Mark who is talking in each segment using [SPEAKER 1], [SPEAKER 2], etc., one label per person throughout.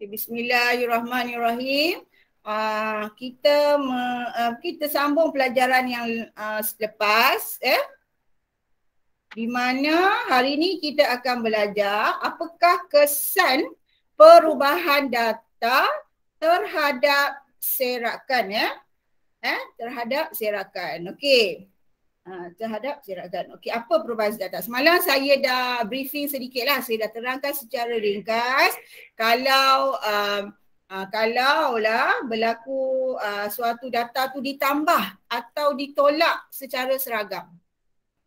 [SPEAKER 1] Okay, bismillahirrahmanirrahim. Kita sambung pelajaran yang selepas. Di mana hari ini kita akan belajar apakah kesan perubahan data terhadap serakan. Terhadap serakan. Okey. Terhadap serakan. Okey, apa perubahan data? Semalam saya dah briefing sedikit lah. Saya dah terangkan secara ringkas. Kalaulah berlaku suatu data tu ditambah atau ditolak secara seragam.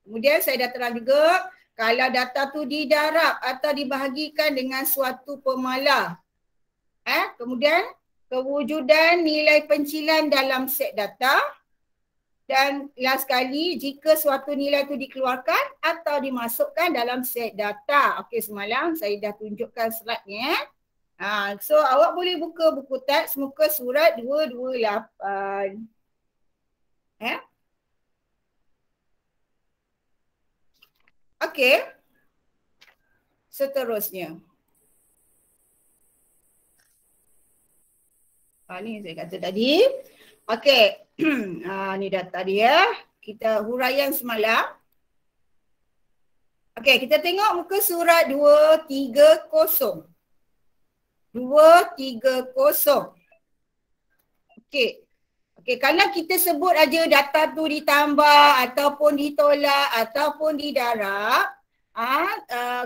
[SPEAKER 1] Kemudian saya dah terang juga kalau data tu didarab atau dibahagikan dengan suatu pemalar. Kemudian kewujudan nilai pencilan dalam set data. Dan last sekali jika suatu nilai tu dikeluarkan atau dimasukkan dalam set data. Okey, semalam saya dah tunjukkan slide ni. So awak boleh buka buku teks muka surat 228. Okey. Seterusnya. Ni saya kata tadi. Okey. Ni data dia. Kita huraian semalam. Okey, kita tengok muka surat 230. 230. Okey. Okey, kalau kita sebut aja data tu ditambah ataupun ditolak ataupun didarab,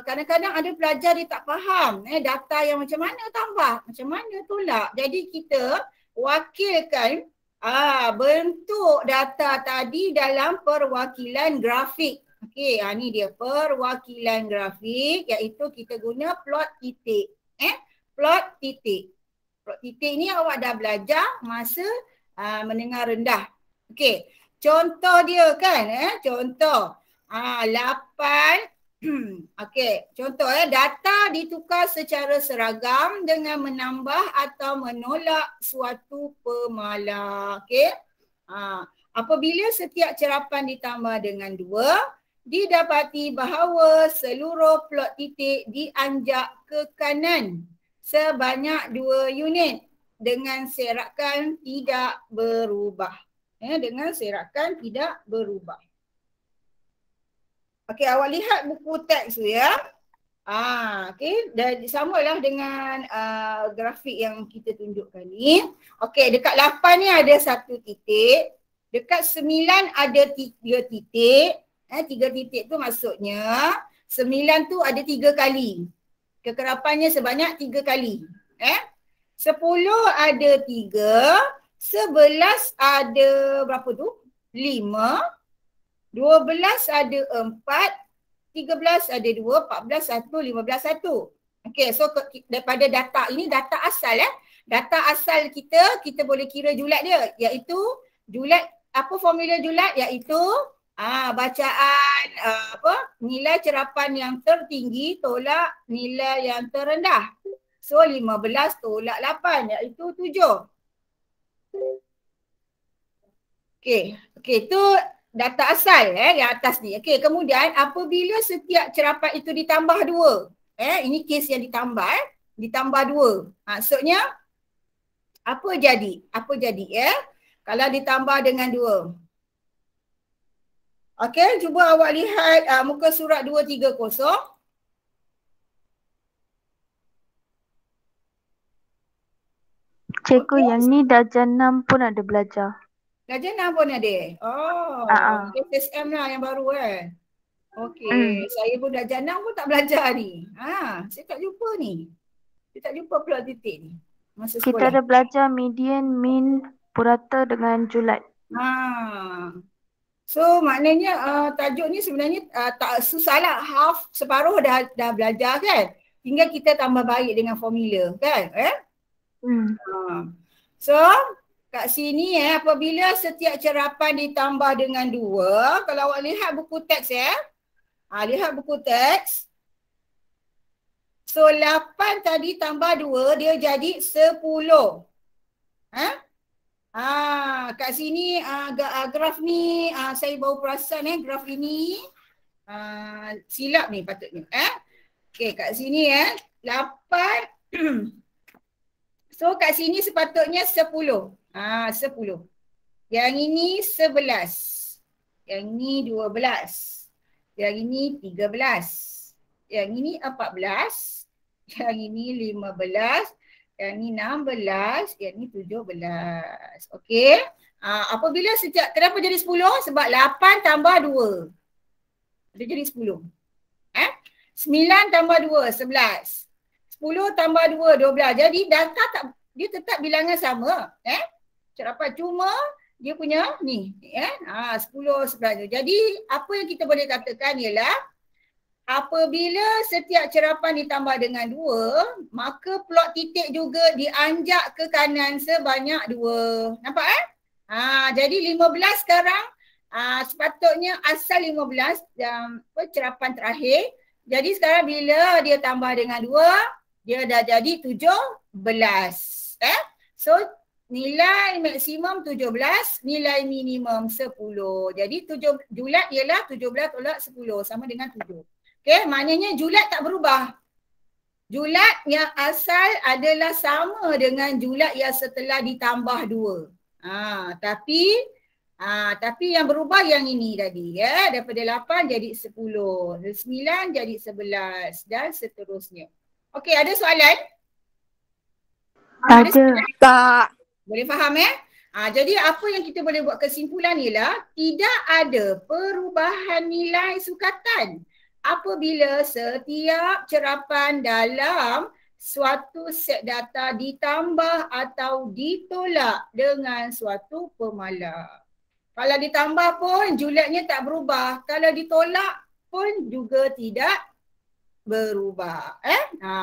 [SPEAKER 1] kadang-kadang ada pelajar dia tak faham data yang macam mana tambah, macam mana tolak. Jadi kita wakilkan bentuk data tadi dalam perwakilan grafik. Okey, ni dia perwakilan grafik, iaitu kita guna plot titik. Plot titik. Plot titik ni awak dah belajar masa menengah rendah. Okey, contoh dia kan, contoh 8. Okey, contoh data ditukar secara seragam dengan menambah atau menolak suatu pemalar. Okey. Apabila setiap cerapan ditambah dengan 2, didapati bahawa seluruh plot titik dianjak ke kanan sebanyak 2 unit dengan serakan tidak berubah. Dengan serakan tidak berubah. Okey, awak lihat buku teks tu ya. Okey, dan samalah dengan grafik yang kita tunjukkan ni. Okey, dekat 8 ni ada 1 titik. Dekat 9 ada 3 titik. 3 titik tu maksudnya 9 tu ada 3 kali. Kekerapannya sebanyak 3 kali. 10 ada 3. 11 ada berapa tu? 5. 12 ada 4, 13 ada 2, 14 1, 15 1. Okey, so daripada data ini data asal Data asal kita boleh kira julat dia, iaitu julat, apa formula julat? Iaitu bacaan nilai cerapan yang tertinggi tolak nilai yang terendah. So 15 tolak 8 iaitu 7. Okey, tu data asal yang atas ni. Okey, kemudian apabila setiap cerapan itu ditambah 2. Ini kes yang ditambah ditambah 2. Maksudnya apa jadi? Apa jadi kalau ditambah dengan 2? Okey, cuba awak lihat muka surat 230.
[SPEAKER 2] Cikgu, yang ni darjah 6 pun ada belajar.
[SPEAKER 1] Darjah 6 pun ada? Oh, SSM lah yang baru Okey, saya pun darjah 6 pun tak belajar ni. Saya tak jumpa ni. Saya tak jumpa plot titik ni masa sekolah.
[SPEAKER 2] Kita ada belajar median, mean, purata dengan julat.
[SPEAKER 1] So maknanya tajuk ni sebenarnya tak susah lah. Half, separuh dah belajar kan. Tinggal kita tambah baik dengan formula kan. So kat sini apabila setiap cerapan ditambah dengan 2, kalau awak lihat buku teks lihat buku teks. So 8 tadi tambah 2 dia jadi 10. Kat sini graf ni saya baru perasan graf ini silap ni patutnya. Okey, kat sini 8 So kat sini sepatutnya 10. 10. Yang ini 11. Yang ini 12. Yang ini 13. Yang ini 14. Yang ini 15. Yang ini 16. Yang ini 17. Okey. Apabila kenapa jadi 10? Sebab 8 tambah 2. Dia jadi 10. 9 tambah 2, 11. 10 tambah 2, 12. Jadi data dia tetap bilangan sama. Cerapan cuma dia punya ni. 10, 11. Jadi apa yang kita boleh katakan ialah apabila setiap cerapan ditambah dengan 2, maka plot titik juga dianjak ke kanan sebanyak 2. Nampak jadi 15 sekarang sepatutnya asal 15 cerapan terakhir. Jadi sekarang bila dia tambah dengan 2, dia dah jadi 17. So nilai maksimum 17, nilai minimum 10. Jadi julat ialah 17 tolak 10 sama dengan 7. Okey, maknanya julat tak berubah. Julat yang asal adalah sama dengan julat yang setelah ditambah 2. Tapi yang berubah yang ini tadi daripada 8 jadi 10, 9 jadi 11 dan seterusnya. Okey, ada soalan?
[SPEAKER 2] Ada.
[SPEAKER 3] Tak.
[SPEAKER 1] Boleh faham jadi apa yang kita boleh buat kesimpulan ialah tidak ada perubahan nilai sukatan apabila setiap cerapan dalam suatu set data ditambah atau ditolak dengan suatu pemalas. Kalau ditambah pun julatnya tak berubah. Kalau ditolak pun juga tidak berubah.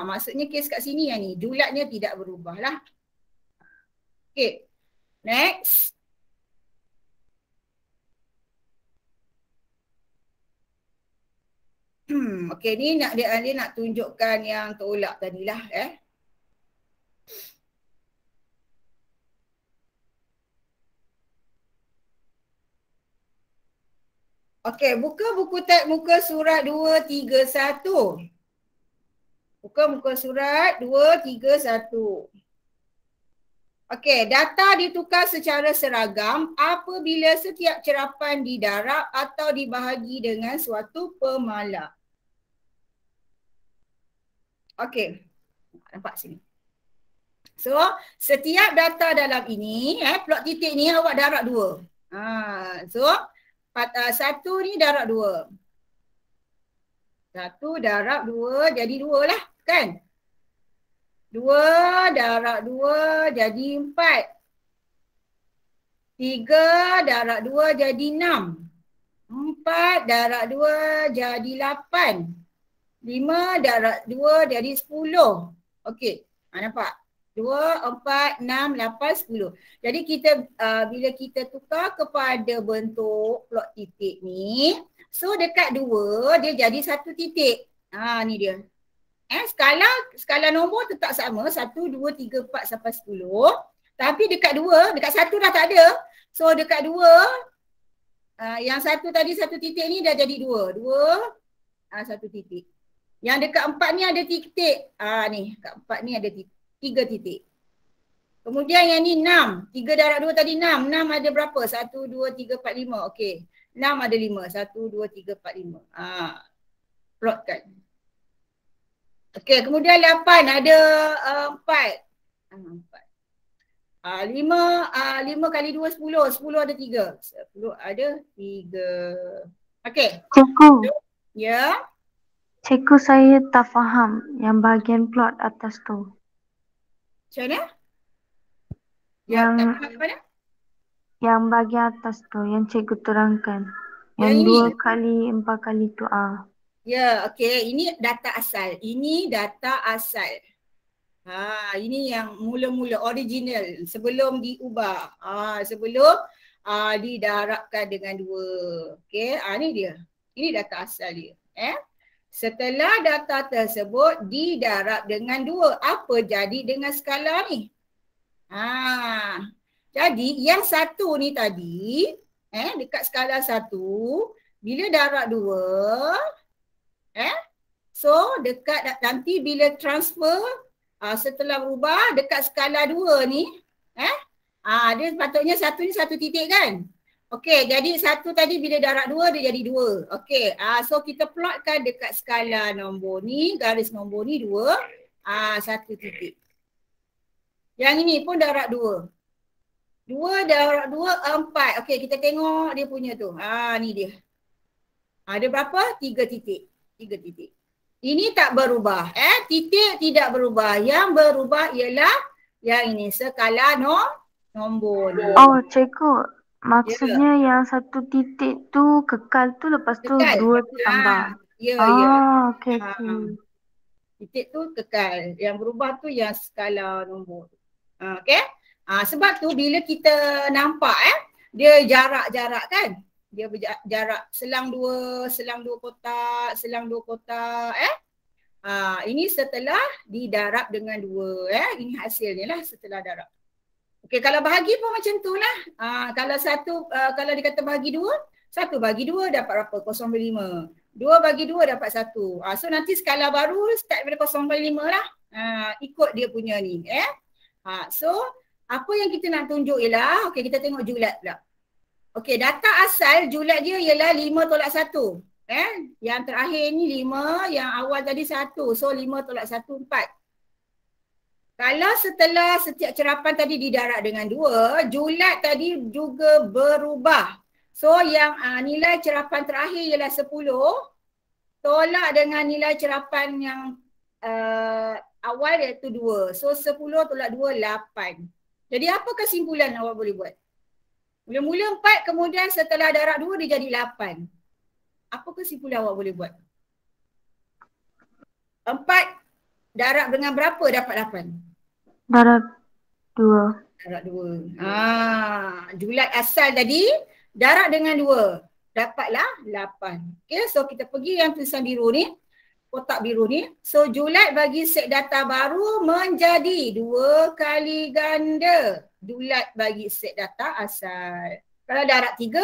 [SPEAKER 1] Maksudnya kes kat sini yang ni. Julatnya tidak berubah lah. Okay. Next. Okay, ni dia nak tunjukkan yang tolak tadilah. Okey, buka buku teks muka surat 231. Buka muka surat 231. Okey, data ditukar secara seragam apabila setiap cerapan didarab atau dibahagi dengan suatu pemalas. Okey, nampak sini. So, setiap data dalam ini, plot titik ni awak darab 2. So, 1 ni darab 2. 1 darab 2 jadi 2 lah kan? 2 darab 2 jadi 4. 3 darab 2 jadi 6. 4 darab 2 jadi 8. 5 darab 2 jadi 10. Okey, nampak? 2, 4, 6, 8, 10. Jadi kita bila kita tukar kepada bentuk plot titik ni, so dekat 2 dia jadi 1 titik. Ni dia. Skala nombor tetap sama 1, 2, 3, 4 sampai 10. Tapi dekat 2, dekat 1 dah tak ada. So dekat 2 yang 1 tadi 1 titik ni dah jadi 2. 2 1 titik. Yang dekat 4 ni ada titik. Ni dekat 4 ni ada 3 titik. Kemudian yang ni 6. 3 darab 2 tadi 6. 6 ada berapa? 1, 2, 3, 4, 5. Okey. 6 ada 5. 1, 2, 3, 4, 5. Plotkan. Okey, kemudian 8 ada 4. 4. 5 kali 2, 10. 10 ada 3. 10 ada 3. Okey.
[SPEAKER 2] Cikgu.
[SPEAKER 1] Ya.
[SPEAKER 2] Cikgu, saya tak faham yang bahagian plot atas tu.
[SPEAKER 1] Macam mana?
[SPEAKER 2] Yang bahagian atas tu, yang cikgu terangkan. Yang
[SPEAKER 1] Yang
[SPEAKER 2] 2 kali 4 kali tu
[SPEAKER 1] Ya, okey. Ini data asal. Ini data asal. Ini yang mula-mula original sebelum diubah. Sebelum didarabkan dengan 2. Okey, ni dia. Ini data asal dia. Setelah data tersebut didarab dengan 2, apa jadi dengan skala ni? Jadi yang 1 ni tadi, dekat skala 1, bila darab 2, so dekat nanti bila transfer Setelah berubah dekat skala 2 ni, dia patutnya satu ni satu titik kan? Okey, jadi satu tadi bila darab 2 dia jadi 2. Okey, so kita plotkan dekat skala nombor ni, garis nombor ni 2, satu titik. Yang ini pun darab 2. 2 darab 2, 4. Okey, kita tengok dia punya tu. Ni dia. Ada berapa? 3 titik. 3 titik. Ini tak berubah. Titik tidak berubah. Yang berubah ialah yang ini, skala nombor ni.
[SPEAKER 2] Oh, cikgu. Maksudnya yang satu titik tu kekal tu, lepas tu
[SPEAKER 1] Kekal.
[SPEAKER 2] 2 tu tambah.
[SPEAKER 1] Ya.
[SPEAKER 2] Okey.
[SPEAKER 1] Titik tu kekal. Yang berubah tu yang skala nombor. Okey. Sebab tu bila kita nampak dia jarak-jarak kan. Dia jarak selang dua kotak, ini setelah didarab dengan 2. Ini hasilnya lah setelah darab. Okey, kalau bahagi pun macam tu lah. Kalau dikata bahagi 2, 1 bagi 2 dapat berapa? 0,5. 2 bagi 2 dapat 1. So nanti skala baru start daripada 0,5 lah. Ikut dia punya ni. So apa yang kita nak tunjuk ialah, okey kita tengok julat pula. Okey, data asal julat dia ialah 5 tolak 1. Yang terakhir ni 5, yang awal tadi 1. So 5 tolak 1, 4. Kalau setelah setiap cerapan tadi didarab dengan 2, julat tadi juga berubah. So yang nilai cerapan terakhir ialah 10, tolak dengan nilai cerapan yang awal iaitu 2. So 10 tolak 2, 8. Jadi apa kesimpulan awak boleh buat? Mula-mula 4, kemudian setelah darab 2 dia jadi 8. Apa kesimpulan awak boleh buat? 4 darab dengan berapa dapat 8?
[SPEAKER 2] Darab 2.
[SPEAKER 1] Darab 2. Julat asal tadi darab dengan 2. Dapatlah 8. Okay, so kita pergi yang tulisan biru ni. Kotak biru ni. So julat bagi set data baru menjadi 2 kali ganda julat bagi set data asal. Kalau darab 3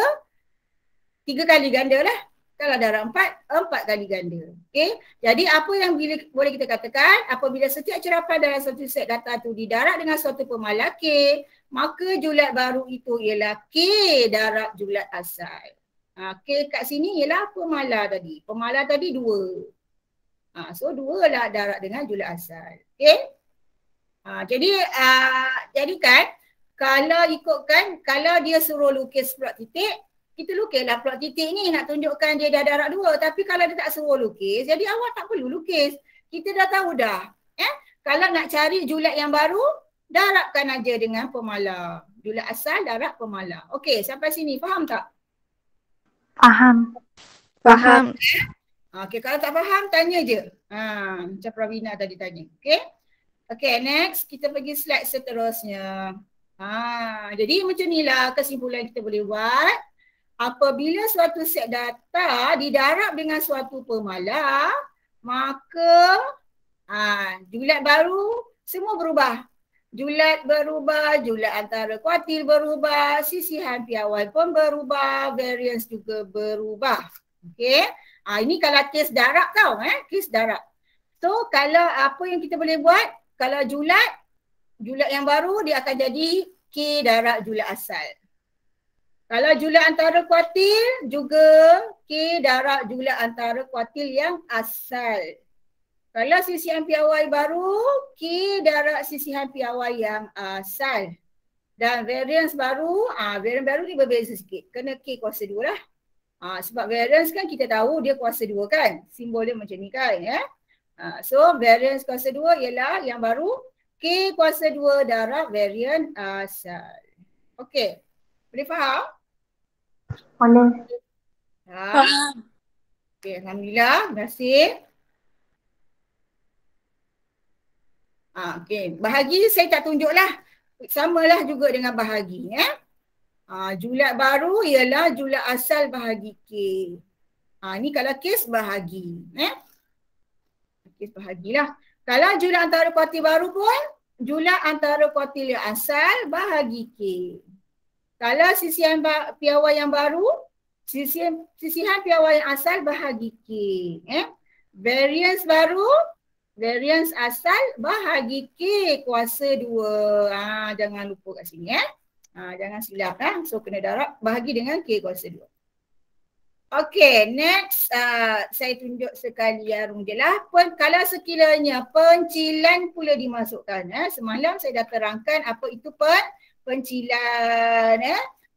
[SPEAKER 1] kali ganda lah. Kalau darab 4 kali ganda. Okay. Jadi apa yang boleh kita katakan, apabila setiap cerapan dalam satu set data tu didarab dengan suatu pemala K, maka julat baru itu ialah K darab julat asal. K kat sini ialah pemala tadi. Pemala tadi 2. So 2 lah darab dengan julat asal. Okay. Jadi kan kalau ikutkan, kalau dia suruh lukis plot titik, kita lukislah plot titik ni nak tunjukkan dia dah darab 2. Tapi kalau dia tak suruh lukis, jadi awak tak perlu lukis. Kita dah tahu dah. Kalau nak cari julat yang baru, darabkan aja dengan pemala. Julat asal darab pemala. Okey, sampai sini faham tak?
[SPEAKER 2] Faham.
[SPEAKER 1] Okey, kalau tak faham tanya je. Macam Pravina tadi tanya. Okey, next kita pergi slide seterusnya. Jadi macam inilah kesimpulan kita boleh buat. Apabila suatu set data didarab dengan suatu pemala, maka julat baru semua berubah. Julat berubah, julat antara kuartil berubah, sisihan piawai pun berubah, variance juga berubah. Okey. Ini kalau kes darab tau, kes darab. So kalau apa yang kita boleh buat, kalau julat yang baru dia akan jadi K darab julat asal. Kalau julat antara kuartil juga K darab julat antara kuartil yang asal. Kalau sisihan piawai baru, K darab sisihan piawai yang asal. Dan variance baru ni berbeza sikit. Kena K kuasa 2 lah. Sebab variance kan kita tahu dia kuasa 2 kan. Simbol dia macam ni kan. So variance kuasa 2 ialah yang baru K kuasa 2 darab variance asal. Okey. Boleh faham?
[SPEAKER 2] Boleh.
[SPEAKER 1] Faham. Okey, alhamdulillah. Terima kasih. Okey, bahagi saya tak tunjuklah. Samalah juga dengan bahagi. Julat baru ialah julat asal bahagi K. Ni kalau kes bahagi. Kes bahagilah. Kalau julat antara kuartil baru pun, julat antara kuartil yang asal bahagi K. Kalau sisihan piawai yang baru, sisihan piawai yang asal bahagi K. Variance baru, Variance asal bahagi K kuasa 2. Jangan lupa kat sini jangan silap So kena darab bahagi dengan K kuasa 2. Okay, next saya tunjuk sekali jarum dia lah. Kalau sekiranya pencilan pula dimasukkan. Semalam saya dah terangkan apa itu pencilan.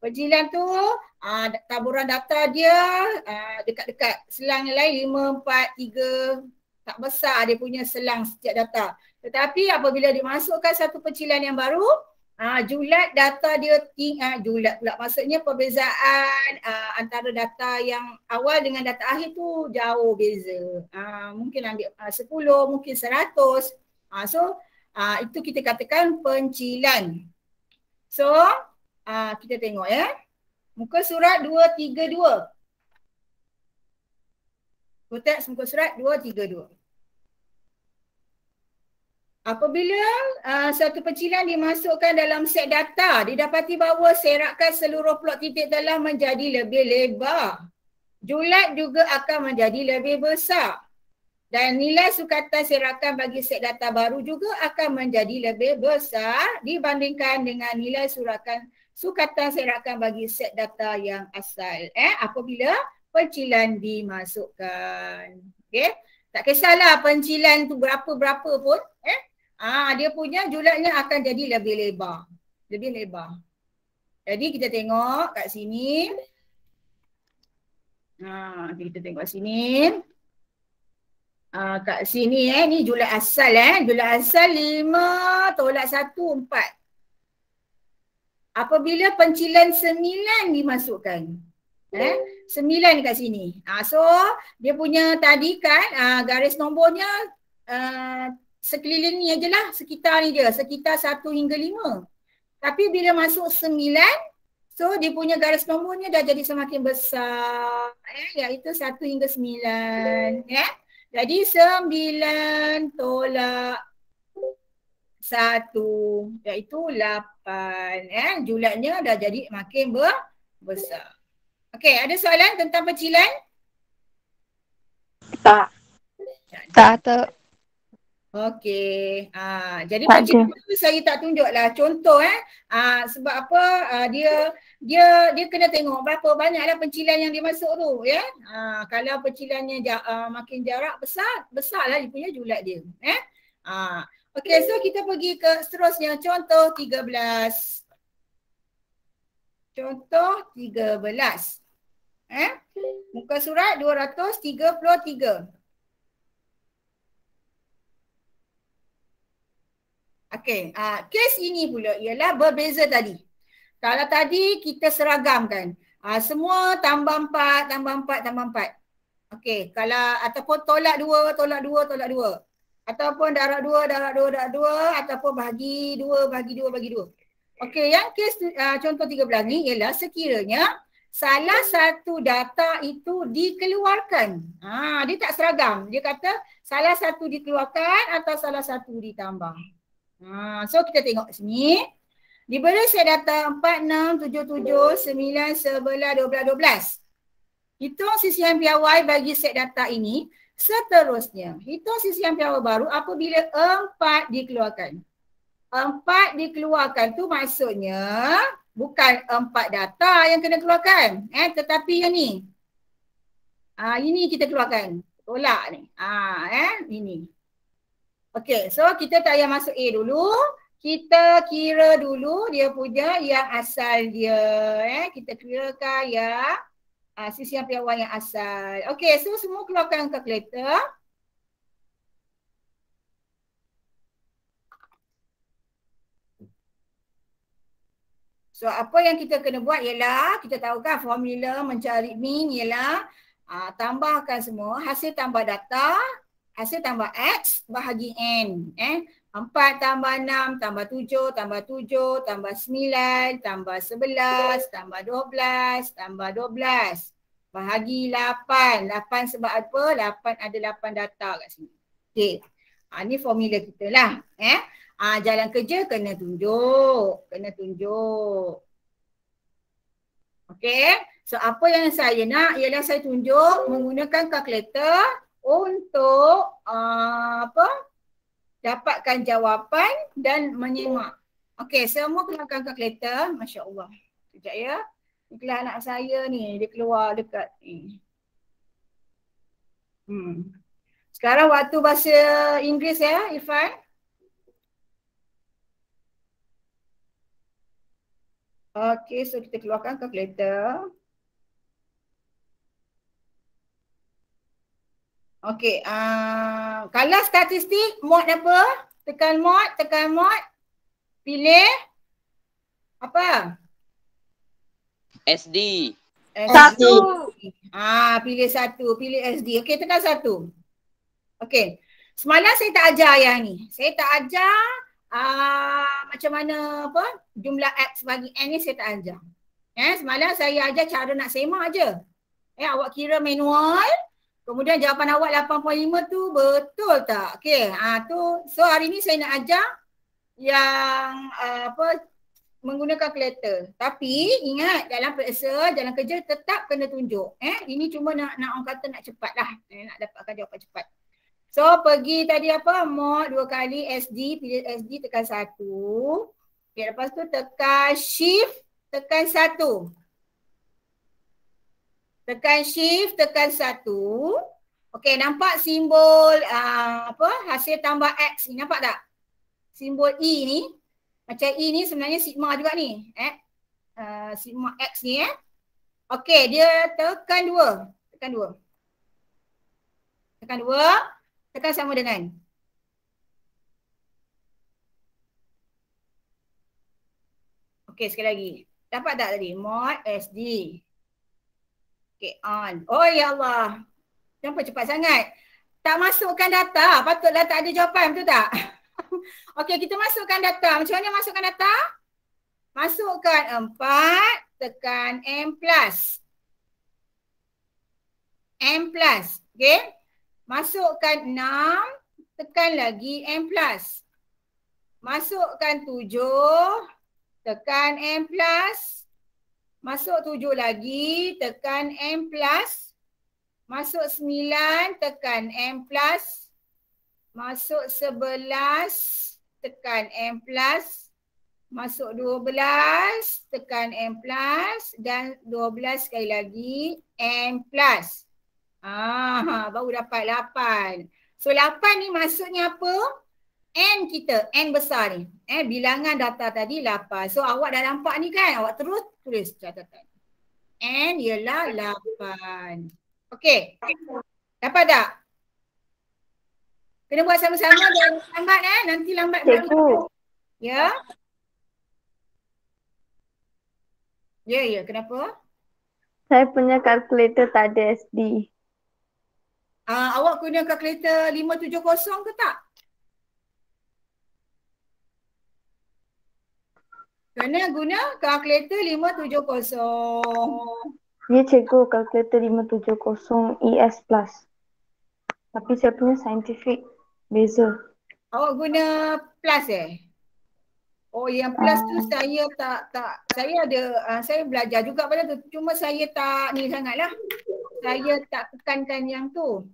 [SPEAKER 1] Pencilan tu taburan data dia dekat-dekat selang yang lain 5, 4, 3. Tak besar dia punya selang setiap data. Tetapi apabila dimasukkan satu pencilan yang baru, julat data dia julat pula, maksudnya perbezaan antara data yang awal dengan data akhir tu jauh beza. Mungkin ambil 10, mungkin 100. So itu kita katakan pencilan. So kita tengok muka surat 232. Teks muka surat 232. Apabila satu pencilan dimasukkan dalam set data, didapati bahawa serakan seluruh plot titik telah menjadi lebih lebar. Julat juga akan menjadi lebih besar. Dan nilai sukatan serakan bagi set data baru juga akan menjadi lebih besar dibandingkan dengan nilai sukatan serakan bagi set data yang asal. Apabila pencilan dimasukkan. Okay? Tak kisahlah pencilan tu berapa-berapa pun. Dia punya julatnya akan jadi lebih lebar. Lebih lebar. Jadi kita tengok kat sini. Kita tengok kat sini. Kat sini ni julat asal Julat asal 5 tolak 1, 4. Apabila pencilan 9 dimasukkan. 9 kat sini. So dia punya tadi kan garis nombornya sekeliling ni je lah, sekitar ni je, sekitar 1 hingga 5. Tapi bila masuk 9, so dia punya garis nombornya dah jadi semakin besar, iaitu 1 hingga 9. Jadi 9 tolak 1, iaitu 8. Julatnya dah jadi makin besar. Okey, ada soalan tentang pencilan?
[SPEAKER 3] Tak.
[SPEAKER 1] Okey. Jadi pencilan tu saya tak tunjuklah contoh sebab apa dia kena tengok berapa banyaklah pencilan yang dimasuk tu kalau pencilannya makin jarak besarlah dia punya julat dia. Okey, so kita pergi ke seterusnya contoh 13. Contoh 13. Muka surat 233. Okey, kes ini pula ialah berbeza tadi. Kalau tadi kita seragamkan, semua tambah 4, tambah 4, tambah 4. Okey, kalau ataupun tolak 2, tolak 2, tolak 2. Ataupun darab 2, darab 2, darab 2, ataupun bahagi 2, bahagi 2, bahagi 2. Okey, yang kes contoh 13 ni ialah sekiranya salah satu data itu dikeluarkan. Dia tak seragam. Dia kata salah satu dikeluarkan atau salah satu ditambah. So kita tengok sini. Diberi set data 4, 6, 7, 7, 9, 11, 12, 12. Hitung sisihan piawai bagi set data ini. Seterusnya, hitung sisihan piawai baru apabila 4 dikeluarkan. 4 dikeluarkan tu maksudnya bukan 4 data yang kena keluarkan. Tetapi yang ni. Ini kita keluarkan. Tolak ni. Ini. Okey, so kita tak payah masuk A dulu. Kita kira dulu dia punya yang asal dia. Kita kirakan yang sisihan piawai yang asal. Okey, so semua keluarkan kalkulator. So apa yang kita kena buat ialah kita tahu kan formula mencari min ialah tambahkan semua hasil tambah data. Hasil tambah X bahagi N. 4 tambah 6 tambah 7 tambah 7 tambah 9 tambah 11 tambah 12 tambah 12. Bahagi 8. 8 sebab apa? 8 ada 8 data kat sini. Okey. Ni formula kita lah. Jalan kerja kena tunjuk. Kena tunjuk. Okey. So apa yang saya nak ialah saya tunjuk menggunakan kalkulator untuk dapatkan jawapan dan menyimak. Okey, semua keluarkan kalkulator. Masya Allah. Sekejap ya. Inilah anak saya ni, dia keluar dekat ni. Sekarang waktu bahasa Inggeris ya, Irfan. Okey, so kita keluarkan kalkulator. Okey, kalau statistik, mod apa? Tekan mod. Pilih apa?
[SPEAKER 3] SD.
[SPEAKER 2] Satu.
[SPEAKER 1] Pilih satu, pilih SD. Okey, tekan satu. Okey. Semalam saya tak ajar yang ni. Saya tak ajar macam mana apa jumlah X bagi N ni saya tak ajar. Semalam saya ajar cara nak semak je. Awak kira manual. Kemudian jawapan awak 8.5 tu betul tak? Okey. Tu so hari ni saya nak ajar yang menggunakan kalkulator. Tapi ingat dalam periksa, dalam kerja tetap kena tunjuk. Ini cuma nak orang kata nak cepat lah. Nak dapatkan jawapan cepat. So pergi tadi apa? Mod 2 kali SD, pilih SD tekan 1. Okay, lepas tu tekan shift, tekan 1. Tekan shift, tekan 1. Okay, nampak simbol hasil tambah X ni, nampak tak? Simbol E ni. Macam E ni sebenarnya sigma juga ni. Sigma X ni Okay, dia tekan 2. Tekan 2. Tekan 2. Tekan sama dengan. Okey, sekali lagi. Dapat tak tadi? Mod SD. Okey, on. Oh ya Allah. Kenapa cepat sangat? Tak masukkan data. Patutlah tak ada jawapan, betul tak? Okey, kita masukkan data. Macam mana masukkan data? Masukkan 4, tekan M+. M+. Okey. Masukkan 6, tekan lagi M+. Masukkan 7, tekan M+. Masuk 7 lagi, tekan M+. Masuk 9, tekan M+. Masuk 11, tekan M+. Masuk 12, tekan M+. Dan 12 sekali lagi, M+. Baru dapat 8. So 8 ni maksudnya apa? N kita, N besar ni. Bilangan data tadi 8. So awak dah nampak ni kan? Awak terus tulis catatan. N ialah 8. Okey. Dapat tak? Kena buat sama-sama dan lambat nanti lambat balik. Ya? Ya, kenapa?
[SPEAKER 2] Saya punya kalkulator tak ada SD.
[SPEAKER 1] Awak guna kalkulator 570 ke tak? Kena guna kalkulator 570.
[SPEAKER 2] Ni cikgu kalkulator 570 ES Plus. Tapi saya punya scientific beza.
[SPEAKER 1] Awak guna plus Oh, yang plus tu saya tak saya ada saya belajar juga pada tu. Cuma saya tak ni sangatlah. Saya tak tekankan yang tu.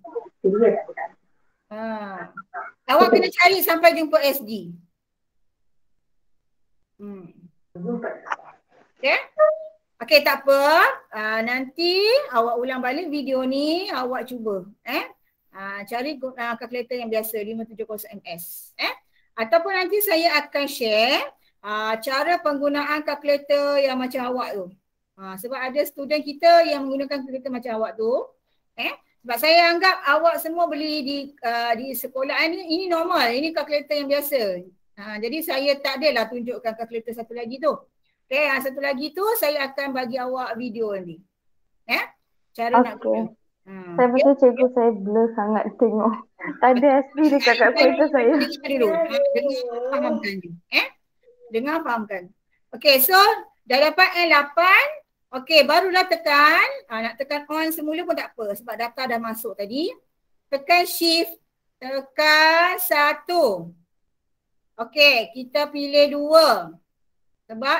[SPEAKER 1] Awak kena cari sampai jumpa SD. Okay, tak apa. Nanti awak ulang balik video ni, awak cuba. Cari kalkulator yang biasa 570 MS. Ataupun nanti saya akan share cara penggunaan kalkulator yang macam awak tu. Sebab ada student kita yang menggunakan kalkulator macam awak tu. Sebab saya anggap awak semua beli di sekolah ni, ini normal. Ini kalkulator yang biasa. Jadi saya tak adalah tunjukkan kalkulator satu lagi tu. Okay, satu lagi tu saya akan bagi awak video nanti. Cara nak guna.
[SPEAKER 2] Saya betul cikgu, saya blur sangat tengok. Tak ada SD dekat kalkulator saya.
[SPEAKER 1] Dengar fahamkan je. Dengar fahamkan. Okay, so dah dapat N8. Okay, barulah tekan. Nak tekan on semula pun tak apa sebab data dah masuk tadi. Tekan shift. Tekan 1. Okay, kita pilih 2. Sebab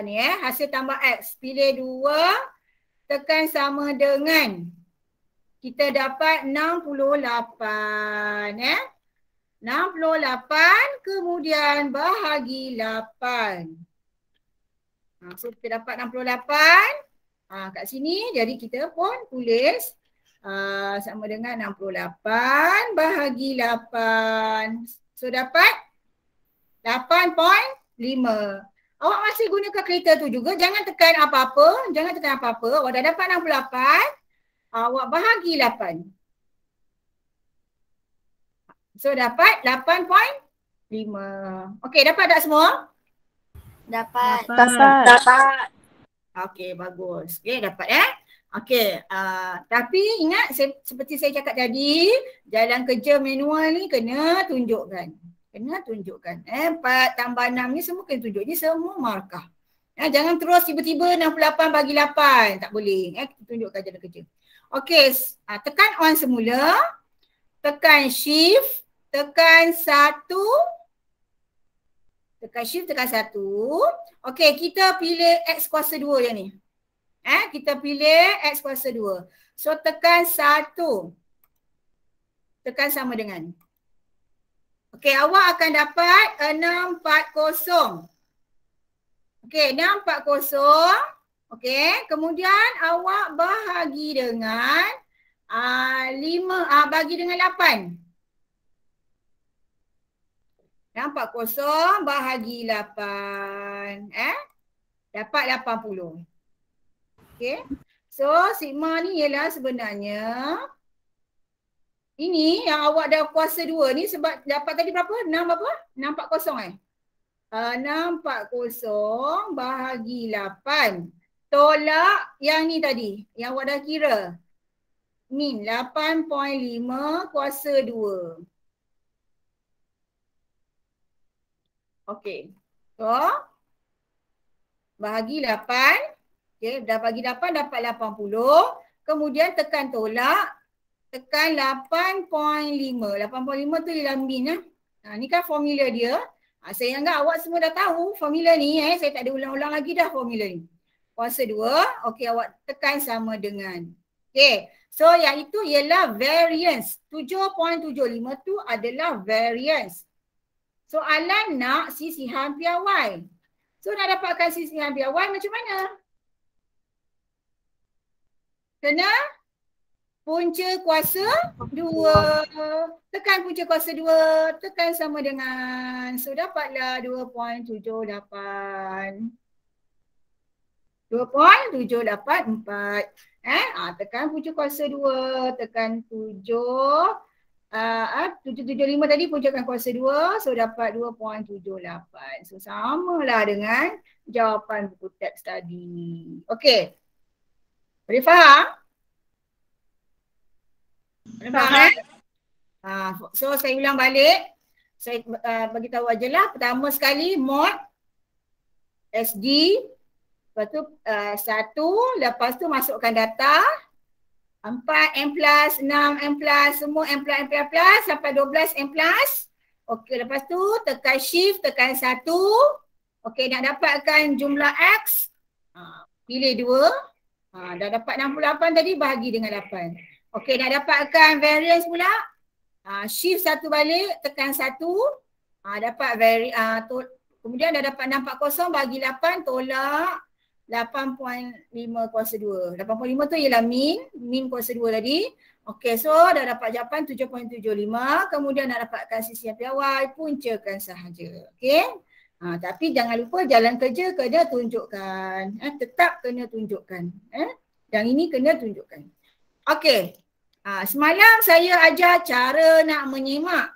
[SPEAKER 1] ni hasil tambah X. Pilih 2. Tekan sama dengan. Kita dapat 68. 68 68 kemudian bahagi 8. So kita dapat 68. Kat sini jadi kita pun tulis sama dengan 68 bahagi 8. So dapat 8.5. Awak masih gunakan kereta tu juga, jangan tekan apa-apa. Awak dah dapat 68, awak bahagi 8. So dapat 8.5. Okey, dapat tak semua?
[SPEAKER 2] Dapat. Okey,
[SPEAKER 1] bagus. Okey, dapat Okey, tapi ingat seperti saya cakap tadi, jalan kerja manual ni kena tunjukkan. Part tambah 6 ni semua kena tunjuk. Ni semua markah. Jangan terus tiba-tiba 68 bagi 8. Tak boleh. Kita tunjukkan jalan kerja. Okey, tekan on semula. Tekan shift. Tekan 1. Okey, kita pilih X kuasa 2 dia ni. Kita pilih X kuasa 2. So tekan 1. Tekan sama dengan. Okey, awak akan dapat 640. Okey, 640. Okey, kemudian awak bahagi dengan 5, bagi dengan 8. 640 bahagi 8. Dapat 80. Okey. So, sigma ni ialah sebenarnya ini yang awak dah kuasa 2 ni sebab dapat tadi berapa? 6 berapa? 640 640 bahagi 8. Tolak yang ni tadi. Yang awak dah kira. Min 8.5 kuasa 2. Okey. So, bahagi 8. Okey, dah bagi 8 dapat 80. Kemudian tekan tolak. Tekan 8.5. 8.5 tu ialah min. Ni kan formula dia. Saya anggap awak semua dah tahu formula ni. Saya tak ada ulang-ulang lagi dah formula ni. Kuasa 2. Okey, awak tekan sama dengan. Okey. So, yang itu ialah variance. 7.75 tu adalah variance. Soalan nak sisihan piawai. So, nak dapatkan sisihan piawai macam mana? Kena punca kuasa 2. Tekan punca kuasa 2. Tekan sama dengan. So dapatlah 2.78. 2.784. Tekan punca kuasa 2. Tekan 7. 775 tadi puncakan kuasa 2. So dapat 2.78. So samalah dengan jawapan buku teks tadi. Okey. Boleh faham? Faham. So saya ulang balik. Saya bagi tahu ajalah. Pertama sekali mod SD. Lepas tu 1. Lepas tu masukkan data. 4 M plus, 6 M plus, semua M plus, M plus, M plus sampai 12 M plus. Okey, lepas tu tekan shift, tekan 1. Okey, nak dapatkan jumlah X. Pilih 2. Dah dapat 68 tadi bahagi dengan 8. Okey, nak dapatkan variance pula. Shift 1 balik, tekan 1. Dapat kemudian dah dapat 640 bagi 8 tolak 8.5 kuasa 2. 8.5 tu ialah min kuasa 2 tadi. Okey, so dah dapat jawapan 7.75. Kemudian nak dapatkan sisihan piawai, puncakan sahaja. Okey. Tapi jangan lupa jalan kerja kena tunjukkan. Tetap kena tunjukkan. Yang ini kena tunjukkan. Okey. Semalam saya ajar cara nak menyimak.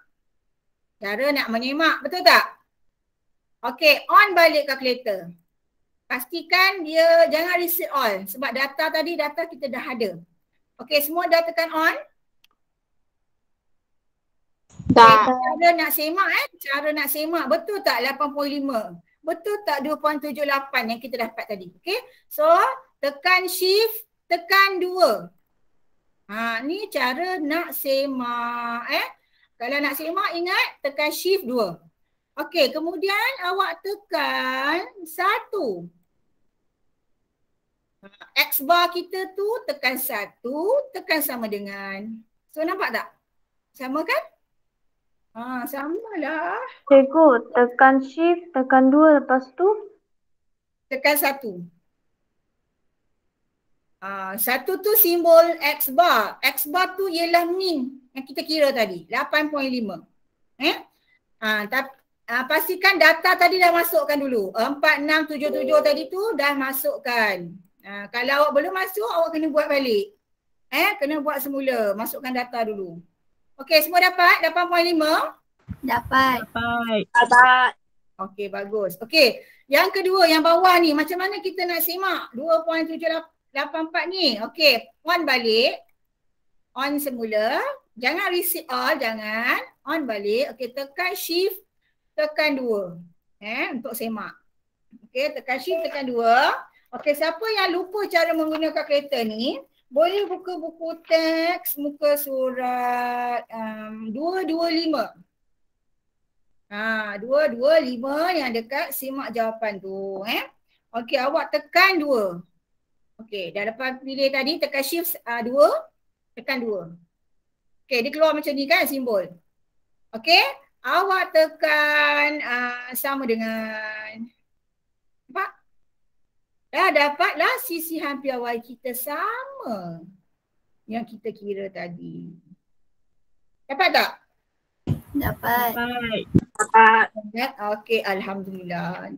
[SPEAKER 1] Betul tak? Okey, on balik kalkulator. Pastikan dia jangan reset all. Sebab data tadi, data kita dah ada. Okey, semua dah tekan on?
[SPEAKER 2] Tak.
[SPEAKER 1] Cara nak semak. Betul tak 8.5? Betul tak 2.78 yang kita dapat tadi? Okey. So, tekan shift, tekan 2. Ni cara nak semak. Kalau nak semak ingat tekan shift 2. Okey, kemudian awak tekan 1. X bar kita tu tekan 1, tekan sama dengan. So nampak tak? Sama kan? Samalah.
[SPEAKER 2] Cikgu, tekan shift, tekan 2 lepas tu.
[SPEAKER 1] Tekan 1. Satu tu simbol X bar. X bar tu ialah min yang kita kira tadi, 8.5. Pastikan data tadi dah masukkan dulu. 4677 tadi tu dah masukkan. Kalau awak belum masuk, awak kena buat balik. Kena buat semula, masukkan data dulu. Okey, semua dapat 8.5?
[SPEAKER 3] Dapat.
[SPEAKER 4] Dapat.
[SPEAKER 1] Okey, bagus. Okey, yang kedua, yang bawah ni, macam mana kita nak simak 2.784 ni? Okey, on balik. On semula. Jangan reset all, jangan. On balik. Okey, tekan shift, tekan 2. Untuk semak. Okey, tekan shift, tekan 2. Okey, siapa yang lupa cara menggunakan kereta ni, boleh buka buku teks muka surat 225. 225 yang dekat simak jawapan tu. Okey, awak tekan 2. Okey, dah lepas pilih tadi, tekan shift 2, tekan 2. Okey, dia keluar macam ni kan simbol. Okey, awak tekan sama dengan nampak? Dah dapatlah sisihan piawai kita sama yang kita kira tadi. Dapat tak?
[SPEAKER 3] Dapat.
[SPEAKER 1] Okey, alhamdulillah.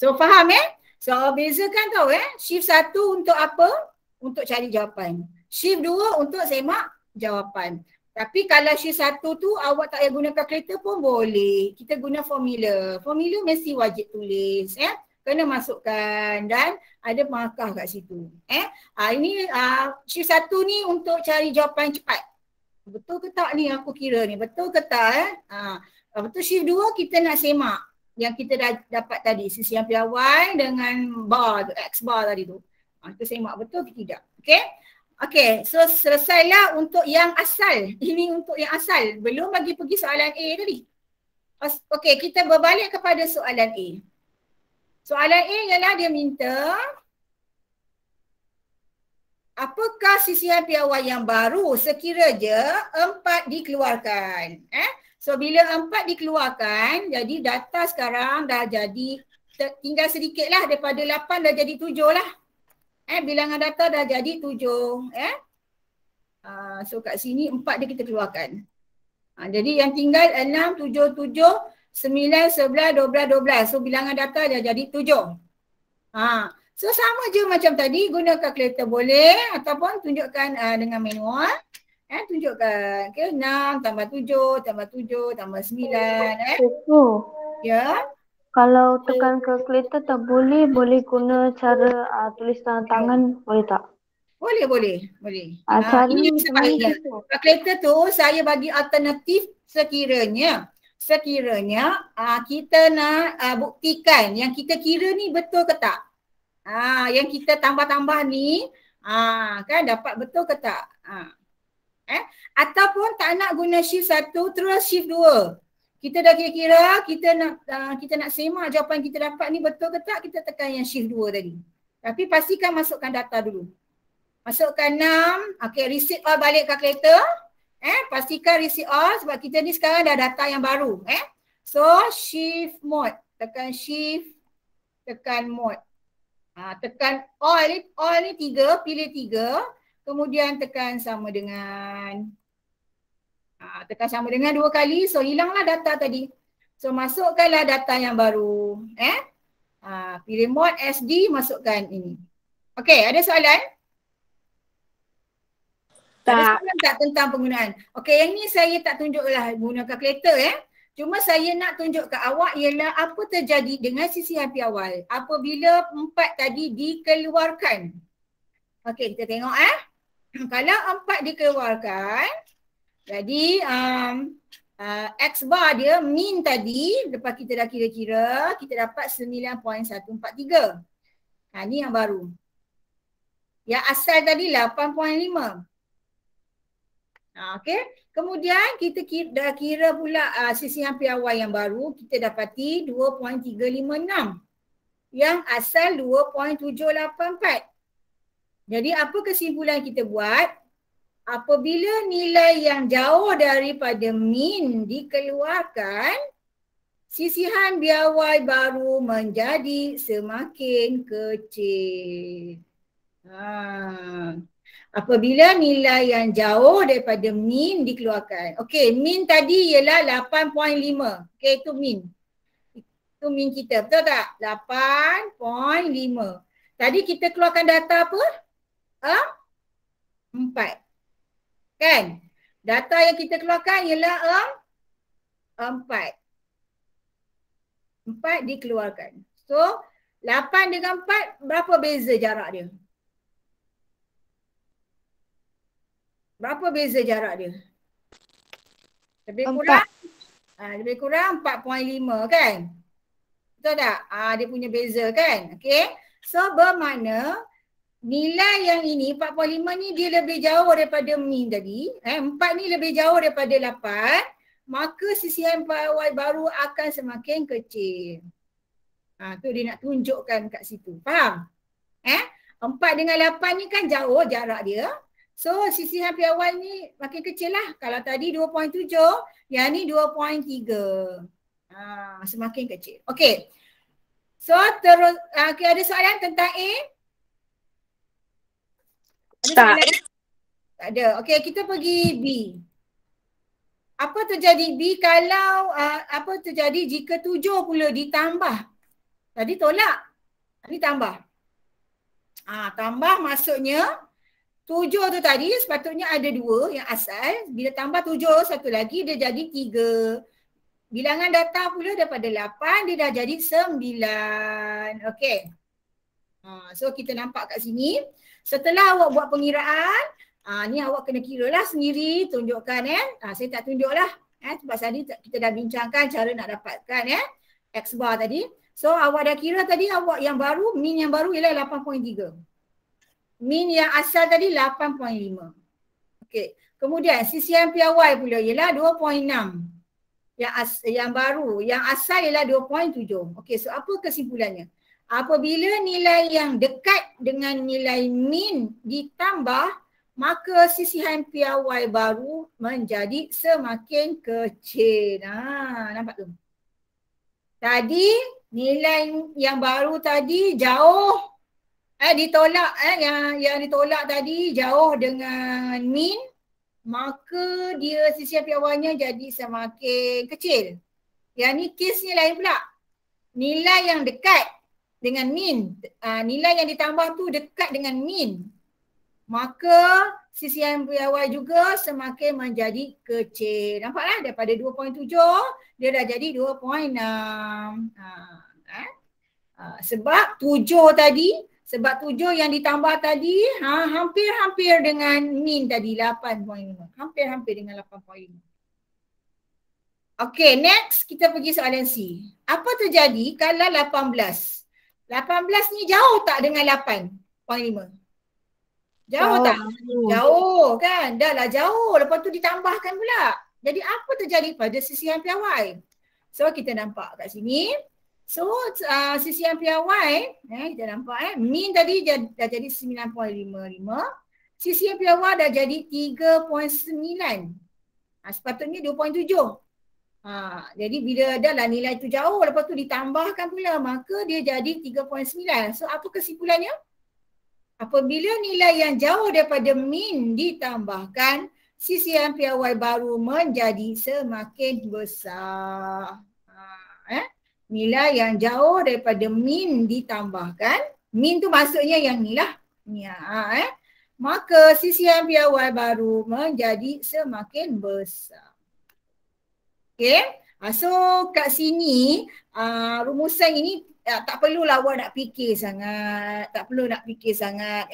[SPEAKER 1] So faham So bezakan tau shift 1 untuk apa? Untuk cari jawapan. Shift 2 untuk semak jawapan. Tapi kalau shift 1 tu awak tak payah gunakan kereta pun boleh. Kita guna formula. Formula mesti wajib tulis kena masukkan dan ada markah kat situ. Ini shift 1 ni untuk cari jawapan cepat. Betul ke tak ni aku kira ni? Betul ke tak betul shift 2 kita nak semak yang kita dah dapat tadi. Sisihan piawai dengan bar tu, X bar tadi tu. Kita semak betul ke tidak. Okay. Okay, so selesailah untuk yang asal. Ini untuk yang asal. Belum lagi pergi soalan A tadi. Okay, kita berbalik kepada soalan A. Soalan A ialah dia minta apakah sisihan piawai yang baru sekiranya 4 dikeluarkan. So bila 4 dikeluarkan, jadi data sekarang dah jadi tinggal sedikit lah daripada 8 dah jadi 7 lah. Bilangan data dah jadi 7. So kat sini 4 dia kita keluarkan. Jadi yang tinggal 6, 7, 7, 9, 11, 12, 12. So bilangan data dah jadi 7. So sama je macam tadi, guna kalkulator boleh ataupun tunjukkan dengan manual. Tunjukkan. Okay, 6 tambah 7 tambah 7 tambah 9. Ya.
[SPEAKER 2] Kalau tekan kalkulator tak boleh guna cara tulis tangan boleh tak?
[SPEAKER 1] Boleh.
[SPEAKER 2] Ini
[SPEAKER 1] sebaiknya. Kalkulator tu saya bagi alternatif sekiranya kita nak buktikan yang kita kira ni betul ke tak. Yang kita tambah-tambah ni kan dapat betul ke tak. Ataupun tak nak guna shift 1 terus shift 2. Kita dah kira-kira kita nak semak jawapan kita dapat ni betul ke tak, kita tekan yang shift 2 tadi. Tapi pastikan masukkan data dulu. Masukkan 6, okey, reset all balik kalkulator. Pastikan reset all sebab kita ni sekarang dah data yang baru. So shift mode, tekan shift, tekan mode. Tekan all ni 3, pilih 3. Kemudian tekan sama dengan tekan sama dengan 2 kali. So hilanglah data tadi. So masukkanlah data yang baru. Pilih mode SD, masukkan ini. Okey, ada soalan?
[SPEAKER 4] Tak.
[SPEAKER 1] Ada soalan tak tentang penggunaan? Okey, yang ni saya tak tunjuklah guna kalkulator Cuma saya nak tunjuk ke awak ialah apa terjadi dengan sisihan piawai apabila 4 tadi dikeluarkan. Okey, kita tengok Kalau 4 dikeluarkan, jadi X bar dia min tadi, lepas kita dah kira-kira, kita dapat 9.143. Ni yang baru. Yang asal tadi 8.5. Okey. Kemudian kita dah kira pula sisihan piawai yang baru, kita dapati 2.356. Yang asal 2.784. Jadi apa kesimpulan kita buat? apabila nilai yang jauh daripada mean dikeluarkan, sisihan biawai baru menjadi semakin kecil. Apabila nilai yang jauh daripada mean dikeluarkan. Okey, mean tadi ialah 8.5. Okey, itu mean. Itu mean kita, betul tak? 8.5. Tadi kita keluarkan data apa? 4. Kan? Data yang kita keluarkan ialah 4. 4 dikeluarkan. So, 8 dengan 4, berapa beza jarak dia? Berapa beza jarak dia? Lebih kurang? Lebih kurang 4.5 kan? Betul tak? Dia punya beza kan? Okay. So, bermakna nilai yang ini 4.5 ni dia lebih jauh daripada mean tadi. 4 ni lebih jauh daripada 8. Maka sisihan biawai baru akan semakin kecil. Tu dia nak tunjukkan kat situ. Faham? 4 dengan 8 ni kan jauh jarak dia. So sisihan biawai ni makin kecil lah. Kalau tadi 2.7, yang ni 2.3. Semakin kecil. Okay. So terus, okay, ada soalan tentang A? Tak ada. Okay, kita pergi B. Apa terjadi B kalau, apa terjadi jika 7 pula ditambah? Tadi tolak. Ini tambah. Tambah maksudnya 7 tu tadi sepatutnya ada 2 yang asal. Bila tambah 7, satu lagi dia jadi 3. Bilangan data pula daripada 8 dia dah jadi 9. Okey. So kita nampak kat sini. Setelah awak buat pengiraan, ni awak kena kira lah sendiri, tunjukkan saya tak tunjuk lah. Sebab tadi kita dah bincangkan cara nak dapatkan X bar tadi. So awak dah kira tadi awak yang baru, mean yang baru ialah 8.3. Mean yang asal tadi 8.5. Okey. Kemudian sisihan piawai pula ialah 2.6. Yang baru, yang asal ialah 2.7. Okey, so apa kesimpulannya? Apabila nilai yang dekat dengan nilai mean ditambah, maka sisihan piawai baru menjadi semakin kecil. Nampak tu? Tadi nilai yang baru tadi jauh ditolak, yang ditolak tadi jauh dengan mean, maka dia sisihan piawainya jadi semakin kecil. Yang ni kesnya lain pula. Nilai yang dekat dengan mean, nilai yang ditambah tu dekat dengan mean, maka sisihan piawai juga semakin menjadi kecil. Nampaklah daripada 2.7 dia dah jadi 2.6. Sebab 7 tadi, sebab 7 yang ditambah tadi hampir-hampir dengan mean tadi 8.5. Hampir-hampir dengan 8.5. Okay, next kita pergi soalan C. Apa terjadi kalau 18? 18 ni jauh tak dengan 8.5? Jauh tak? Jauh kan? Dah lah jauh. Lepas tu ditambahkan pula. Jadi apa terjadi pada sisihan piawai? So kita nampak kat sini. So sisihan piawai, kita nampak mean tadi dah jadi 9.55. Sisihan piawai dah jadi 3.9. Sepatutnya 2.7. Jadi bila dah lah nilai tu jauh, lepas tu ditambahkan pula, maka dia jadi 3.9. So apa kesimpulannya? Apabila nilai yang jauh daripada mean ditambahkan, sisihan piawai baru menjadi semakin besar. Nilai yang jauh daripada mean ditambahkan, mean tu maksudnya yang ni lah. Maka sisihan piawai baru menjadi semakin besar. Okay, so kat sini rumusan ini tak perlulah awak nak fikir sangat. Tak perlu nak fikir sangat.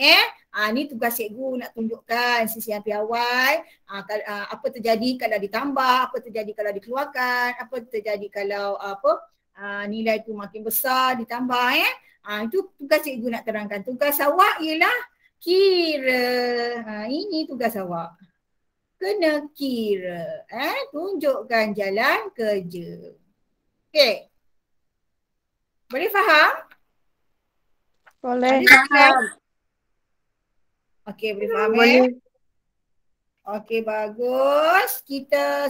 [SPEAKER 1] Ni tugas cikgu nak tunjukkan sisihan piawai. Apa terjadi kalau ditambah, apa terjadi kalau dikeluarkan, apa terjadi kalau nilai tu makin besar ditambah. Itu tugas cikgu nak terangkan. Tugas awak ialah kira. Ini tugas awak. Kena kira. Tunjukkan jalan kerja. Okey. Boleh faham?
[SPEAKER 2] Boleh.
[SPEAKER 1] Faham. Okey, boleh faham. Okey, bagus. Kita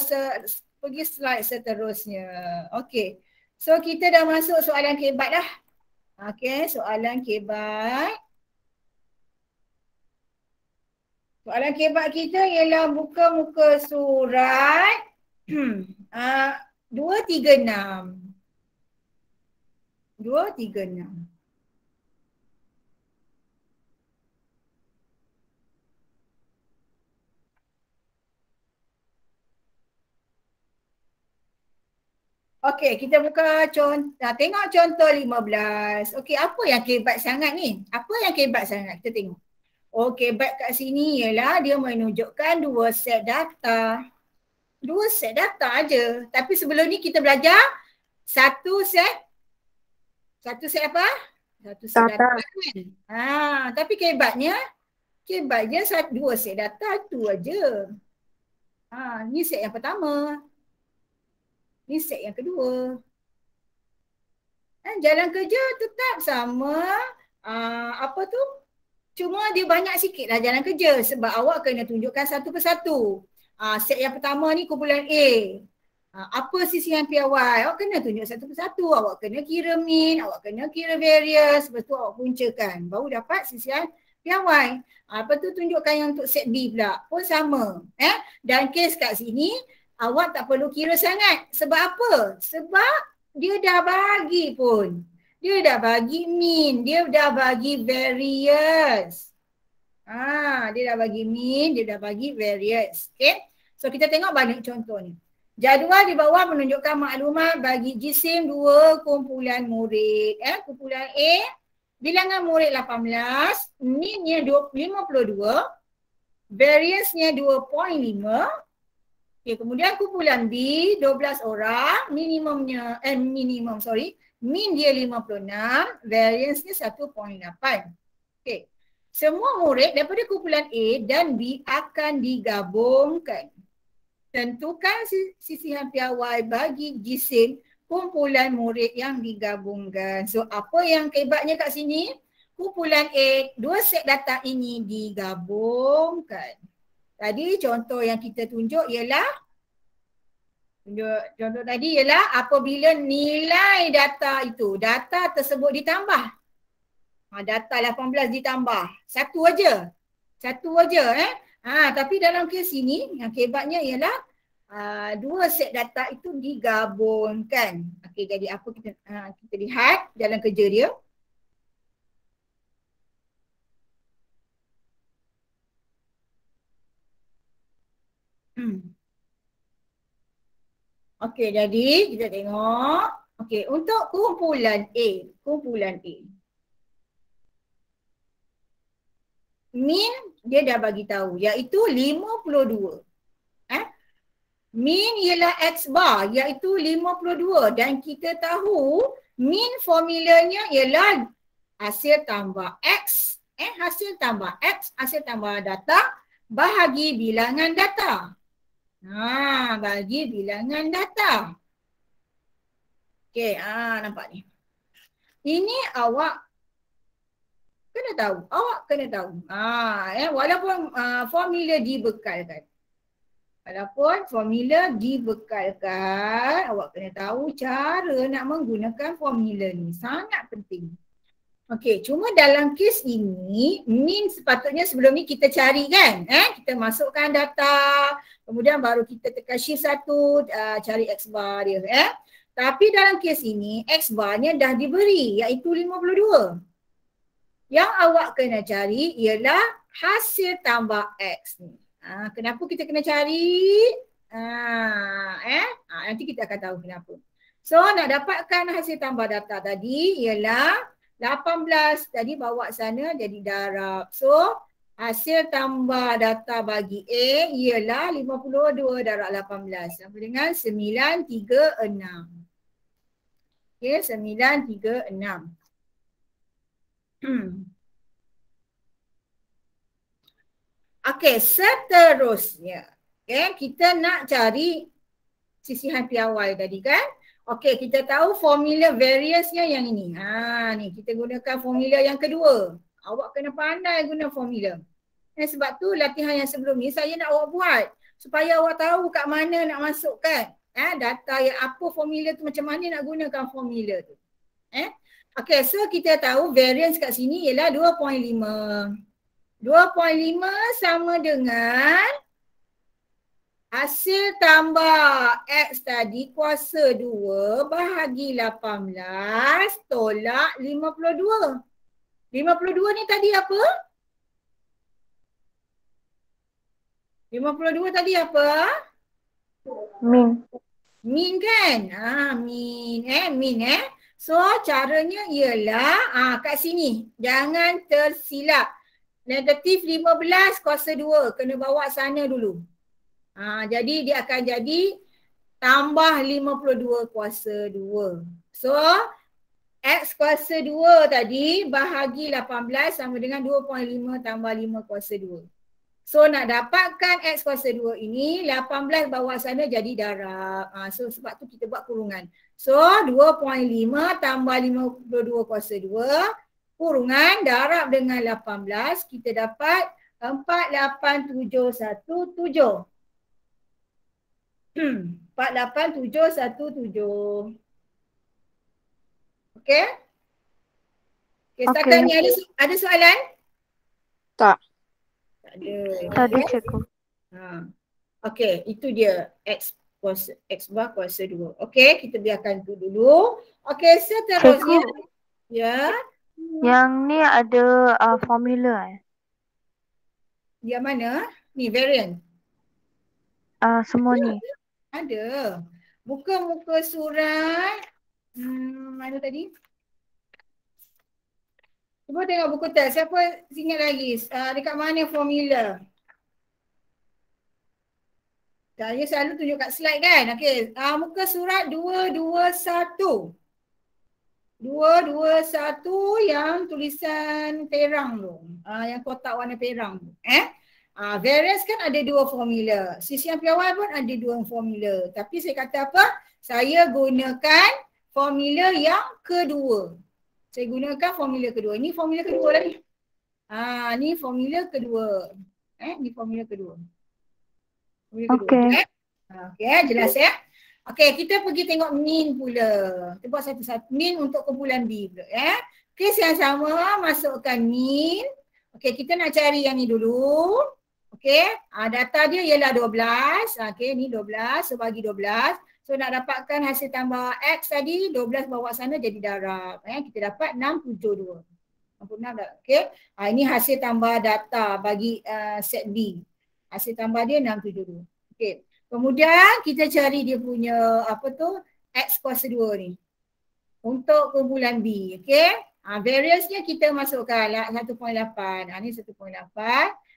[SPEAKER 1] pergi slide seterusnya. Okey. So kita dah masuk soalan kebat dah. Okey, soalan kebat. Soalan kebat kita ialah buka muka surat 236. 236. Okey, kita buka tengok contoh 15. Okey, apa yang kebat sangat ni? Apa yang kebat sangat? Kita tengok. Oh, kebat kat sini ialah dia menunjukkan 2 set data. 2 set data aja. Tapi sebelum ni kita belajar satu set apa? Satu set data. Tapi kebatnya 2 set data tu aja. Ni set yang pertama. Ni set yang kedua. Jalan kerja tetap sama. Apa tu? Cuma dia banyak sikit lah jalan kerja sebab awak kena tunjukkan satu persatu. Set yang pertama ni kumpulan A. Apa sisihan piawai? Awak kena tunjuk satu persatu. Awak kena kira mean, awak kena kira variance. Lepas tu awak puncakan. Baru dapat sisihan piawai. Lepas tu tunjukkan yang untuk set B pula. Pun sama. Dan kes kat sini, awak tak perlu kira sangat. Sebab apa? Sebab dia dah bagi pun. Dia dah bagi mean, dia dah bagi variance. Dia dah bagi mean, dia dah bagi variance. Okay. So kita tengok balik contoh ni. Jadual di bawah menunjukkan maklumat bagi jisim 2 kumpulan murid. Kumpulan A, bilangan murid 18, mean-nya 52, variance-nya 2.5. Okay, kemudian kumpulan B, 12 orang, mean dia 56, variance-nya 1.8. Okay. Semua murid daripada kumpulan A dan B akan digabungkan. Tentukan sisihan piawai bagi jisim kumpulan murid yang digabungkan. So, apa yang kebatnya kat sini? Kumpulan A, 2 set data ini digabungkan. Tadi contoh yang kita tunjuk ialah apabila nilai data tersebut ditambah. Data 18 ditambah. Satu aja. Tapi dalam kes ini yang kebatnya ialah 2 set data itu digabungkan. Okey, jadi apa kita lihat dalam kerja dia. Okey, jadi kita tengok. Okey, untuk kumpulan A. Mean dia dah bagi tahu iaitu 52. Mean ialah X bar iaitu 52 dan kita tahu mean formulanya ialah hasil tambah X, hasil tambah data bahagi bilangan data. Bagi bilangan data. Okey, nampak ni. Ini awak kena tahu. Walaupun formula dibekalkan. Awak kena tahu cara nak menggunakan formula ni. Sangat penting. Okey, cuma dalam kes ini, mean sepatutnya sebelum ni kita cari kan. Kita masukkan data, kemudian baru kita tekan shift 1, cari X bar dia. Tapi dalam kes ini, X barnya dah diberi iaitu 52. Yang awak kena cari ialah hasil tambah X ni. Kenapa kita kena cari? Nanti kita akan tahu kenapa. So nak dapatkan hasil tambah data tadi ialah 18 tadi bawa sana jadi darab. So hasil tambah data bagi A ialah 52 darab 18 sama dengan 936. Okey, 936. Okey, seterusnya. Kita nak cari sisihan piawai tadi kan. Okey, kita tahu formula variance-nya yang ini. Ni kita gunakan formula yang kedua. Awak kena pandai guna formula. Sebab tu latihan yang sebelum ni saya nak awak buat supaya awak tahu kat mana nak masukkan data yang apa formula tu, macam mana nak gunakan formula tu. Okay, so kita tahu variance kat sini ialah 2.5. 2.5 sama dengan hasil tambah X tadi kuasa 2 bahagi 18 tolak 52. 52 ni tadi apa? 52 tadi apa?
[SPEAKER 2] Min.
[SPEAKER 1] Min kan? Min. Min. So caranya ialah kat sini. Jangan tersilap. Negatif 15 kuasa 2. Kena bawa sana dulu. Jadi dia akan jadi tambah 52 kuasa 2. So X kuasa 2 tadi bahagi 18 sama dengan 2.5 tambah 5 kuasa 2. So nak dapatkan X kuasa 2 ini, 18 bawa sana jadi darab. So sebab tu kita buat kurungan. So 2.5 tambah 52 kuasa 2 kurungan darab dengan 18, kita dapat 48717. 48717. Okey? Okay, setakat ni ada soalan?
[SPEAKER 2] Tak.
[SPEAKER 1] Tak ada.
[SPEAKER 2] Tadi cikgu.
[SPEAKER 1] Okey, itu dia X bar kuasa 2. Okey, kita biarkan tu dulu. Okey, seterusnya.
[SPEAKER 2] Cikgu.
[SPEAKER 1] Ya.
[SPEAKER 2] Yang ni ada formula
[SPEAKER 1] Yang mana? Ni variant.
[SPEAKER 2] semua ni.
[SPEAKER 1] Ada. Muka-muka surat. Mana tadi? Cuba tengok buku teks. Siapa ingat lagi? Dekat mana formula? Saya selalu tunjuk kat slide kan? Okey. Muka surat 221. 221 yang tulisan perang tu. Yang kotak warna perang tu. Variance kan ada 2 formula. Sisian piawai pun ada 2 formula. Tapi saya kata apa? Saya gunakan formula yang kedua. Saya gunakan formula kedua. Ini formula kedua lah ni. Ni formula kedua. Ni formula kedua.
[SPEAKER 2] Okey.
[SPEAKER 1] Okey, jelas ya? Okey, kita pergi tengok min pula. Kita buat satu-satu. Min untuk kumpulan B pula. Kes yang sama, masukkan min. Okey, kita nak cari yang ni dulu. Okey, data dia ialah 12. Okey, ni 12. So, bagi 12. So, nak dapatkan hasil tambah X tadi, 12 bawa sana jadi darab. Kita dapat 672. 66 dah. Okey, ini hasil tambah data bagi set B. Hasil tambah dia 672. Okey. Kemudian kita cari dia punya X kuasa 2 ni. Untuk kumpulan B. Okey. Variance-nya kita masukkan 1.8. Ni 1.8.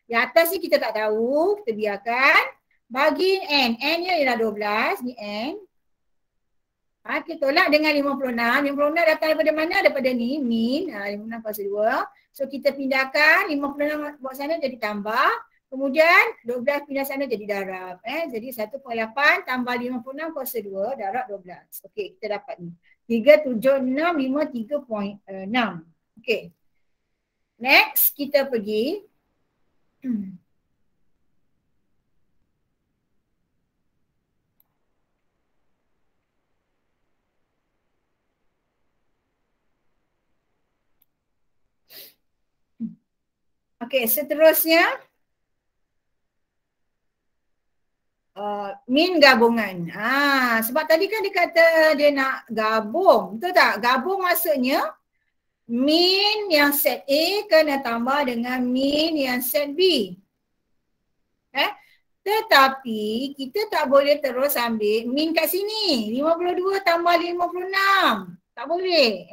[SPEAKER 1] Yang atas ni kita tak tahu. Kita biarkan. Bagi N. N-nya ialah 12. Ni N. Kita tolak dengan 56. 56 datang daripada mana? Daripada ni. Min. 56 kuasa 2. So kita pindahkan. 56 buat sana jadi tambah. Kemudian 12 pindah sana jadi darab. Jadi 1.8 tambah 56 kuasa 2 darab 12. Okey, kita dapat ni. 37653.6. Okey. Next, kita pergi. Okey, seterusnya. Min gabungan. Sebab tadi kan dia kata dia nak gabung. Betul tak? Gabung maksudnya min yang set A kena tambah dengan min yang set B. Tetapi kita tak boleh terus ambil min kat sini. 52 tambah 56. Tak boleh.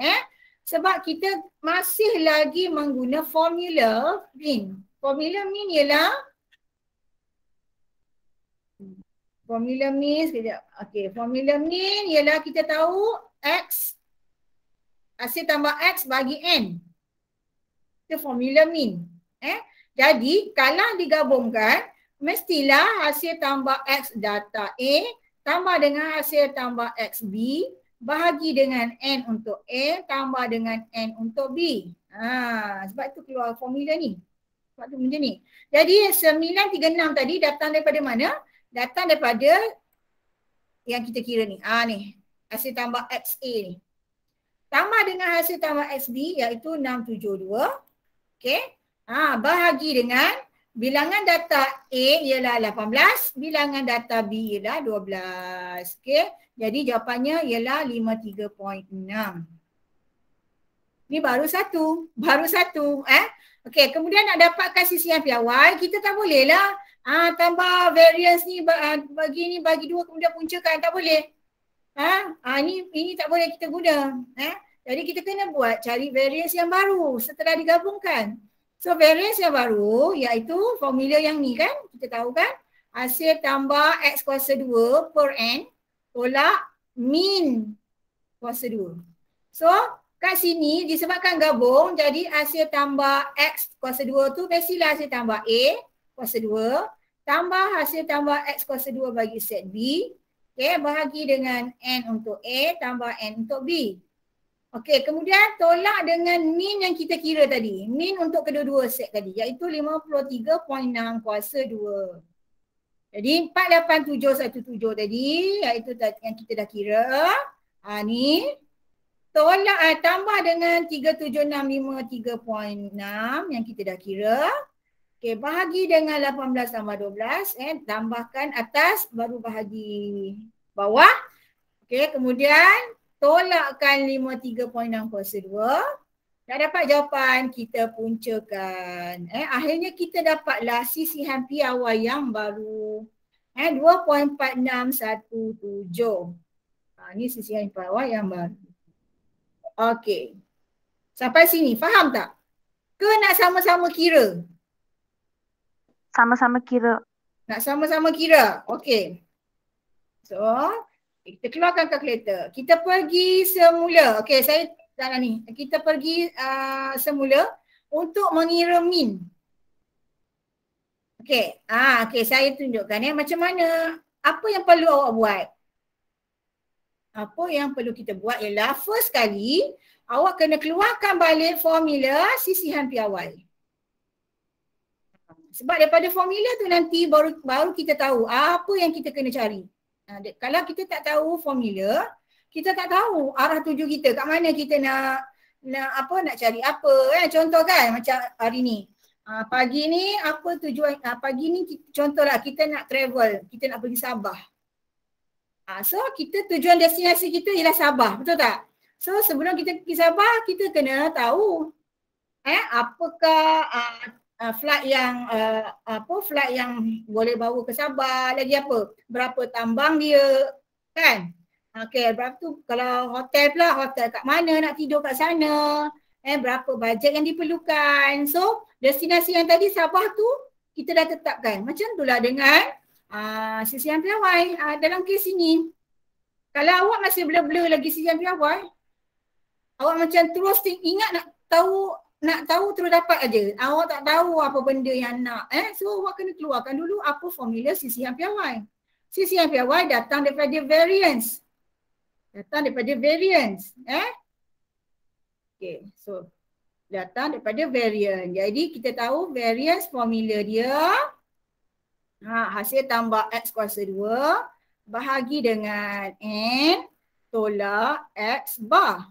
[SPEAKER 1] Sebab kita masih lagi mengguna formula min. Formula min ialah formula min sekejap. Okey, formula min ialah kita tahu X hasil tambah X bagi N. Itu formula min. Jadi kalau digabungkan mestilah hasil tambah X data A tambah dengan hasil tambah X B bahagi dengan N untuk A tambah dengan N untuk B. Sebab itu keluar formula ni. Waktu macam ni. Jadi 936 tadi datang daripada mana? Datang daripada yang kita kira ni. Ni. Hasil tambah XA ni. Tambah dengan hasil tambah XB iaitu 672. Okey. Bahagi dengan bilangan data A ialah 18, bilangan data B ialah 12. Okey. Jadi jawapannya ialah 53.6. Ni baru satu. Okey, kemudian nak dapatkan sisihan piawai, kita tak boleh lah tambah variance ni bagi 2 kemudian puncakan, tak boleh. Ini tak boleh kita guna. Jadi kita kena cari variance yang baru setelah digabungkan. So variance yang baru iaitu formula yang ni kan, kita tahu kan, hasil tambah X kuasa 2 per N tolak min kuasa 2. So kat sini disebabkan gabung, jadi hasil tambah X kuasa 2 tu mestilah hasil tambah A kuasa 2 tambah hasil tambah X kuasa 2 bagi set B. Okay, bahagi dengan N untuk A tambah N untuk B. Okey, kemudian tolak dengan min yang kita kira tadi. Min untuk kedua-dua set tadi iaitu 53.6 kuasa 2. Jadi 48717 tadi iaitu yang kita dah kira. Ni tolak tambah dengan 37653.6 yang kita dah kira. Okey, bahagi dengan 18 tambah 12 tambahkan atas baru bahagi bawah. Okey, kemudian tolakkan 53.6 kuasa 2. Dah dapat jawapan, kita puncakan. Akhirnya kita dapatlah sisihan piawai yang baru. 2.4617. Ini sisihan piawai yang baru. Okey. Sampai sini, faham tak? Ke nak sama-sama kira?
[SPEAKER 2] Sama-sama kira.
[SPEAKER 1] Nak sama-sama kira? Okey. So, kita keluarkan kalkulator. Kita pergi semula. Okey, saya tak nak ni. Kita pergi semula untuk mengira min. Okey. Okey, saya tunjukkan macam mana, apa yang perlu awak buat. Apa yang perlu kita buat ialah first kali awak kena keluarkan balik formula sisihan piawai. Sebab daripada formula tu nanti baru kita tahu apa yang kita kena cari. Kalau kita tak tahu formula, kita tak tahu arah tuju kita, kat mana kita nak cari apa. Contoh kan macam hari ni. Pagi ni apa tujuan, pagi ni contohlah kita nak travel, kita nak pergi Sabah. So kita tujuan destinasi kita ialah Sabah, betul tak? So sebelum kita pergi Sabah, kita kena tahu apakah flight yang boleh bawa ke Sabah, lagi apa, berapa tambang dia kan. Okey, berapa tu kalau hotel pula, hotel kat mana, nak tidur kat sana, berapa bajet yang diperlukan. So destinasi yang tadi Sabah tu kita dah tetapkan. Macam itulah dengan sisihan piawai. Dalam kes ini, kalau awak masih blur-blur lagi sisihan piawai, awak macam terus ingat nak tahu terus dapat aja. Awak tak tahu apa benda yang nak. So awak kena keluarkan dulu apa formula sisihan piawai. Sisihan piawai datang daripada variance. Okay, so datang daripada variance. Jadi kita tahu variance formula dia hasil tambah X kuasa 2 bahagi dengan N tolak X bar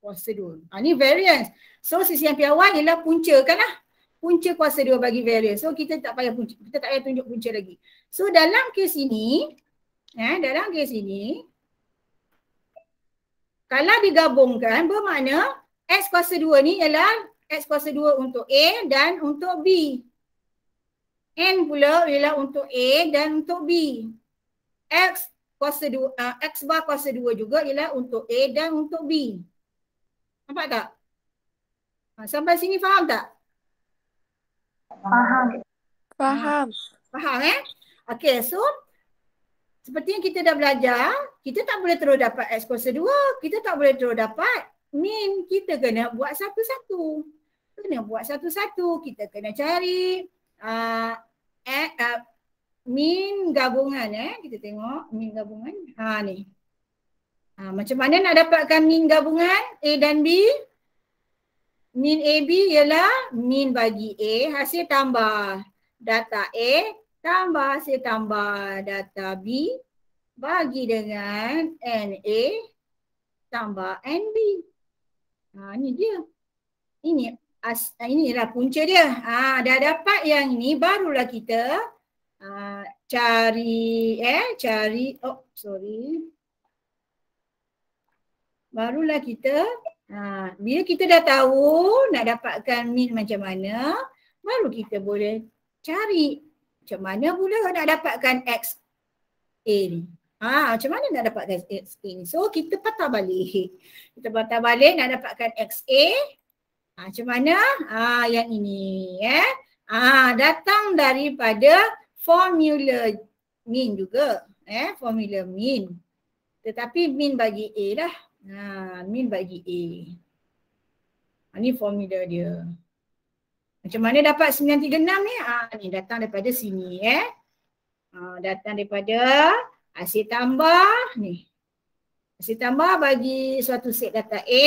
[SPEAKER 1] kuasa 2. Ni variance. So sisihan piawai ialah punca kan lah. Punca kuasa 2 bagi variance. So kita tak payah tunjuk punca lagi. So dalam kes ini, kalau digabungkan bermakna X kuasa 2 ni ialah X kuasa 2 untuk A dan untuk B. N pula ialah untuk A dan untuk B. X bar kuasa 2 juga ialah untuk A dan untuk B. Nampak tak? Sampai sini faham tak?
[SPEAKER 3] Faham.
[SPEAKER 1] Faham Okey, so seperti yang kita dah belajar, kita tak boleh terus dapat X kuasa 2. Kita tak boleh terus dapat min. Kita kena buat satu-satu. Kita kena cari min gabungan. Kita tengok min gabungan. Ni. Macam mana nak dapatkan min gabungan A dan B? Min AB ialah min bagi A, hasil tambah data A tambah hasil tambah data B bagi dengan NA tambah NB. Ini dia. Inilah punca dia. Dah dapat yang ini barulah kita barulah kita bila kita dah tahu nak dapatkan min macam mana, baru kita boleh cari macam mana pula nak dapatkan XA ni. Macam mana nak dapatkan XA ni? So kita patah balik. Kita patah balik nak dapatkan XA. Macam mana? Yang ini. Datang daripada formula min juga. Formula min. Tetapi min bagi A lah. Min bagi A. Ni formula dia. Macam mana dapat 936 ni? Ni datang daripada sini. Datang daripada hasil tambah ni. Hasil tambah bagi suatu set data A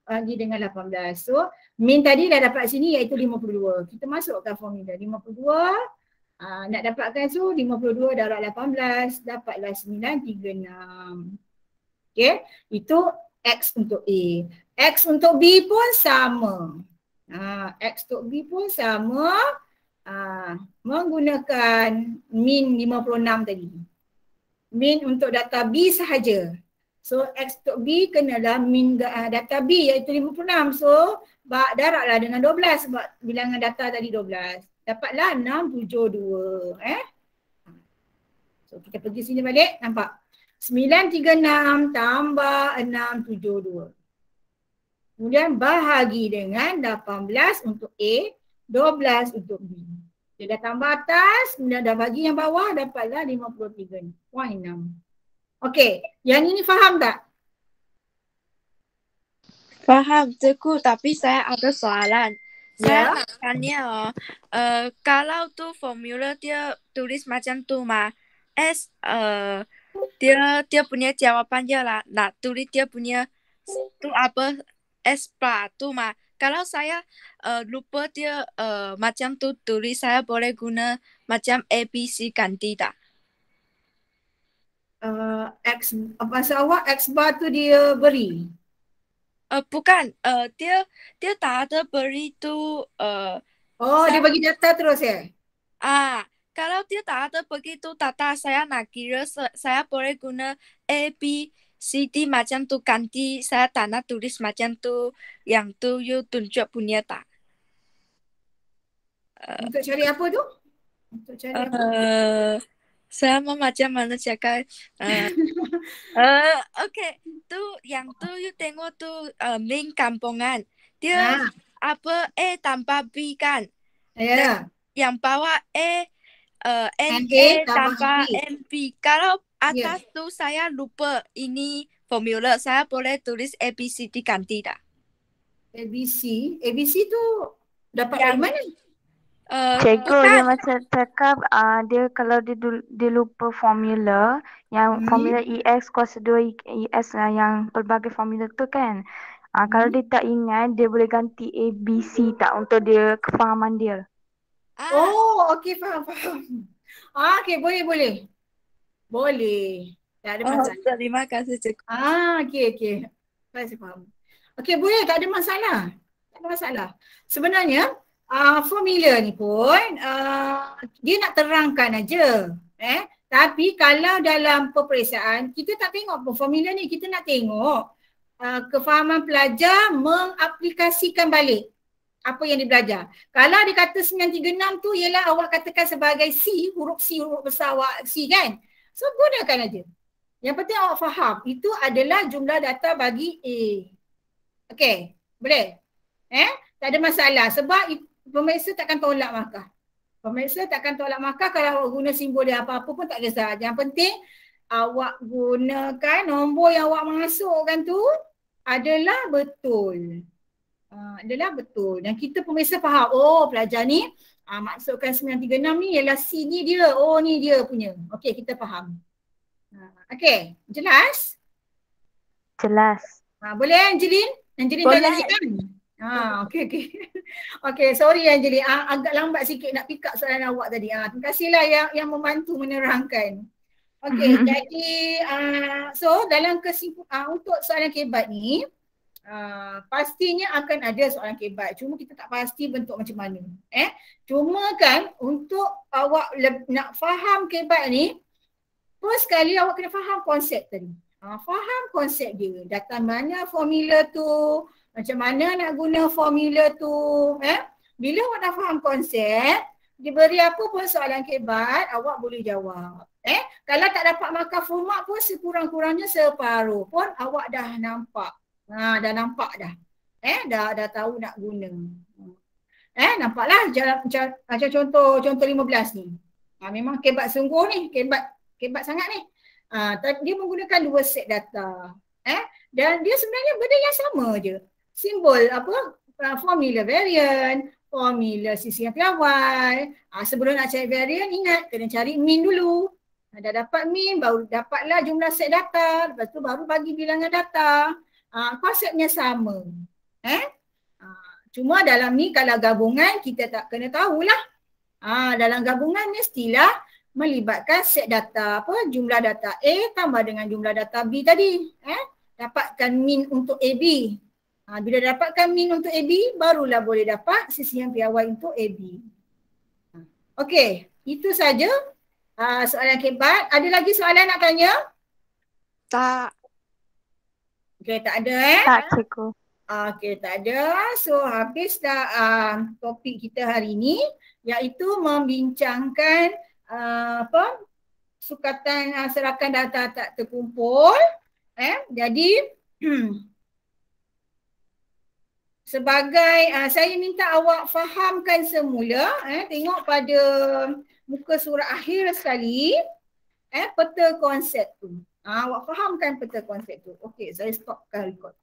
[SPEAKER 1] bagi dengan 18. So min tadi dah dapat sini iaitu 52. Kita masukkan formula 52. Nak dapatkan 52 darab 18 dapatlah 936. Okay, itu X untuk A. X untuk B pun sama. X untuk B pun sama. Menggunakan min 56 tadi. Min untuk data B sahaja. So X untuk B kenalah min data B iaitu 56. So darablah dengan 12 sebab bilangan data tadi 12. Dapatlah 672. So kita pergi sini balik, nampak? 936 tambah 672. Kemudian bahagi dengan 18 untuk A, 12 untuk B. Dia dah tambah atas, kemudian dah bagi yang bawah, dapatlah 53.6. Okey, yang ini faham tak?
[SPEAKER 4] Faham, Cikgu. Tapi saya ada soalan.
[SPEAKER 1] Ya.
[SPEAKER 4] Saya nak tanya, kalau tu formula dia tulis macam tu mah, dia punya jawapan dia lah, nak tulis dia punya tu apa S plus tu mah. Kalau saya lupa dia macam tu tulis, saya boleh guna macam ABC ganti tak?
[SPEAKER 1] Pasal awak X bar tu dia beri?
[SPEAKER 4] Bukan, dia tak ada beri tu.
[SPEAKER 1] Dia bagi data terus ya?
[SPEAKER 4] Kalau dia tak ada begitu data, saya nak kira saya boleh guna A, B, C, D macam tu ganti. Saya tak nak tulis macam tu, yang tu you tunjuk punya tak.
[SPEAKER 1] Untuk cari apa tu? Untuk cari apa?
[SPEAKER 4] Saya mau macam mana cakap. Okay, tu yang tu you tengok tu min kampungan. Dia apa A tambah B kan?
[SPEAKER 1] Ya.
[SPEAKER 4] Yang bawah NA tambah NB. Kalau atas tu saya lupa ini formula, saya boleh tulis ABCD ganti tak? ABC tu dapat dari mana?
[SPEAKER 2] Cikgu dia macam cakap dia kalau dia lupa formula yang formula EX kuasa 2 ES lah, yang pelbagai formula tu kan. Kalau dia tak ingat, dia boleh ganti ABC tak untuk dia kefahaman dia.
[SPEAKER 1] Okey, faham. Okey, boleh. Tak ada masalah.
[SPEAKER 4] Terima kasih Cikgu.
[SPEAKER 1] Okey. Saya faham. Okey, boleh, tak ada masalah. Sebenarnya formula ni pun dia nak terangkan aja. Tapi kalau dalam peperiksaan kita tak tengok formula ni, kita nak tengok kefahaman pelajar mengaplikasikan balik apa yang dia belajar. Kalau dia kata 936 tu ialah awak katakan sebagai C, huruf besar awak C kan. So gunakan aja. Yang penting awak faham itu adalah jumlah data bagi A. Okey, boleh? Tak ada masalah sebab pemeriksa takkan tolak markah. Kalau awak guna simbol dia apa-apa pun tak kisah. Yang penting awak gunakan nombor yang awak masukkan tu adalah betul. Dan kita pemirsa faham, pelajar ni maksudkan 936 ni ialah C ni dia, ni dia punya. Okey, kita faham. Okey, jelas?
[SPEAKER 2] Jelas.
[SPEAKER 1] Boleh Angelin? Angelin dah lanjutkan? Okey. Okey, sorry Anjali. Agak lambat sikit nak pick up soalan awak tadi. Terima kasihlah yang membantu menerangkan. Okey, jadi so dalam untuk soalan kebat ni, pastinya akan ada soalan kebat. Cuma kita tak pasti bentuk macam mana. Cuma kan untuk awak nak faham kebat ni, first sekali awak kena faham konsep tadi. Faham konsep dia. Datang mana formula tu, macam mana nak guna formula tu. Bila awak dah faham konsep, diberi apa pun soalan kebat, awak boleh jawab. Kalau tak dapat markah full mark pun sekurang-kurangnya separuh pun awak dah nampak. Dah nampak dah. Dah tahu nak guna. Nampaklah macam contoh 15 ni. Memang kebat sungguh ni, kebat sangat ni. Dia menggunakan 2 set data. Dan dia sebenarnya benda yang sama je. Simbol formula variant, formula sisi yang piawai. Sebelum nak cari variant, ingat kena cari mean dulu. Dah dapat mean, baru dapatlah jumlah set data. Lepas tu baru bagi bilangan data. Konsepnya sama. Cuma dalam ni kalau gabungan kita tak kena tahulah. Dalam gabungan mestilah melibatkan set data jumlah data A tambah dengan jumlah data B tadi. Dapatkan mean untuk AB. Bila dapatkan mean untuk AB, barulah boleh dapat sisihan piawai untuk AB. Okey, itu saja soalan kebat. Ada lagi soalan nak tanya?
[SPEAKER 4] Tak.
[SPEAKER 1] Okey, tak ada
[SPEAKER 2] Tak, cikgu.
[SPEAKER 1] Okey, tak ada. So habis dah topik kita hari ini, iaitu membincangkan sukatan serakan data tak terkumpul. Jadi sebagai saya minta awak fahamkan semula, tengok pada muka surat akhir sekali, peta konsep tu. Awak fahamkan peta konsep tu. Okey, saya stopkan record.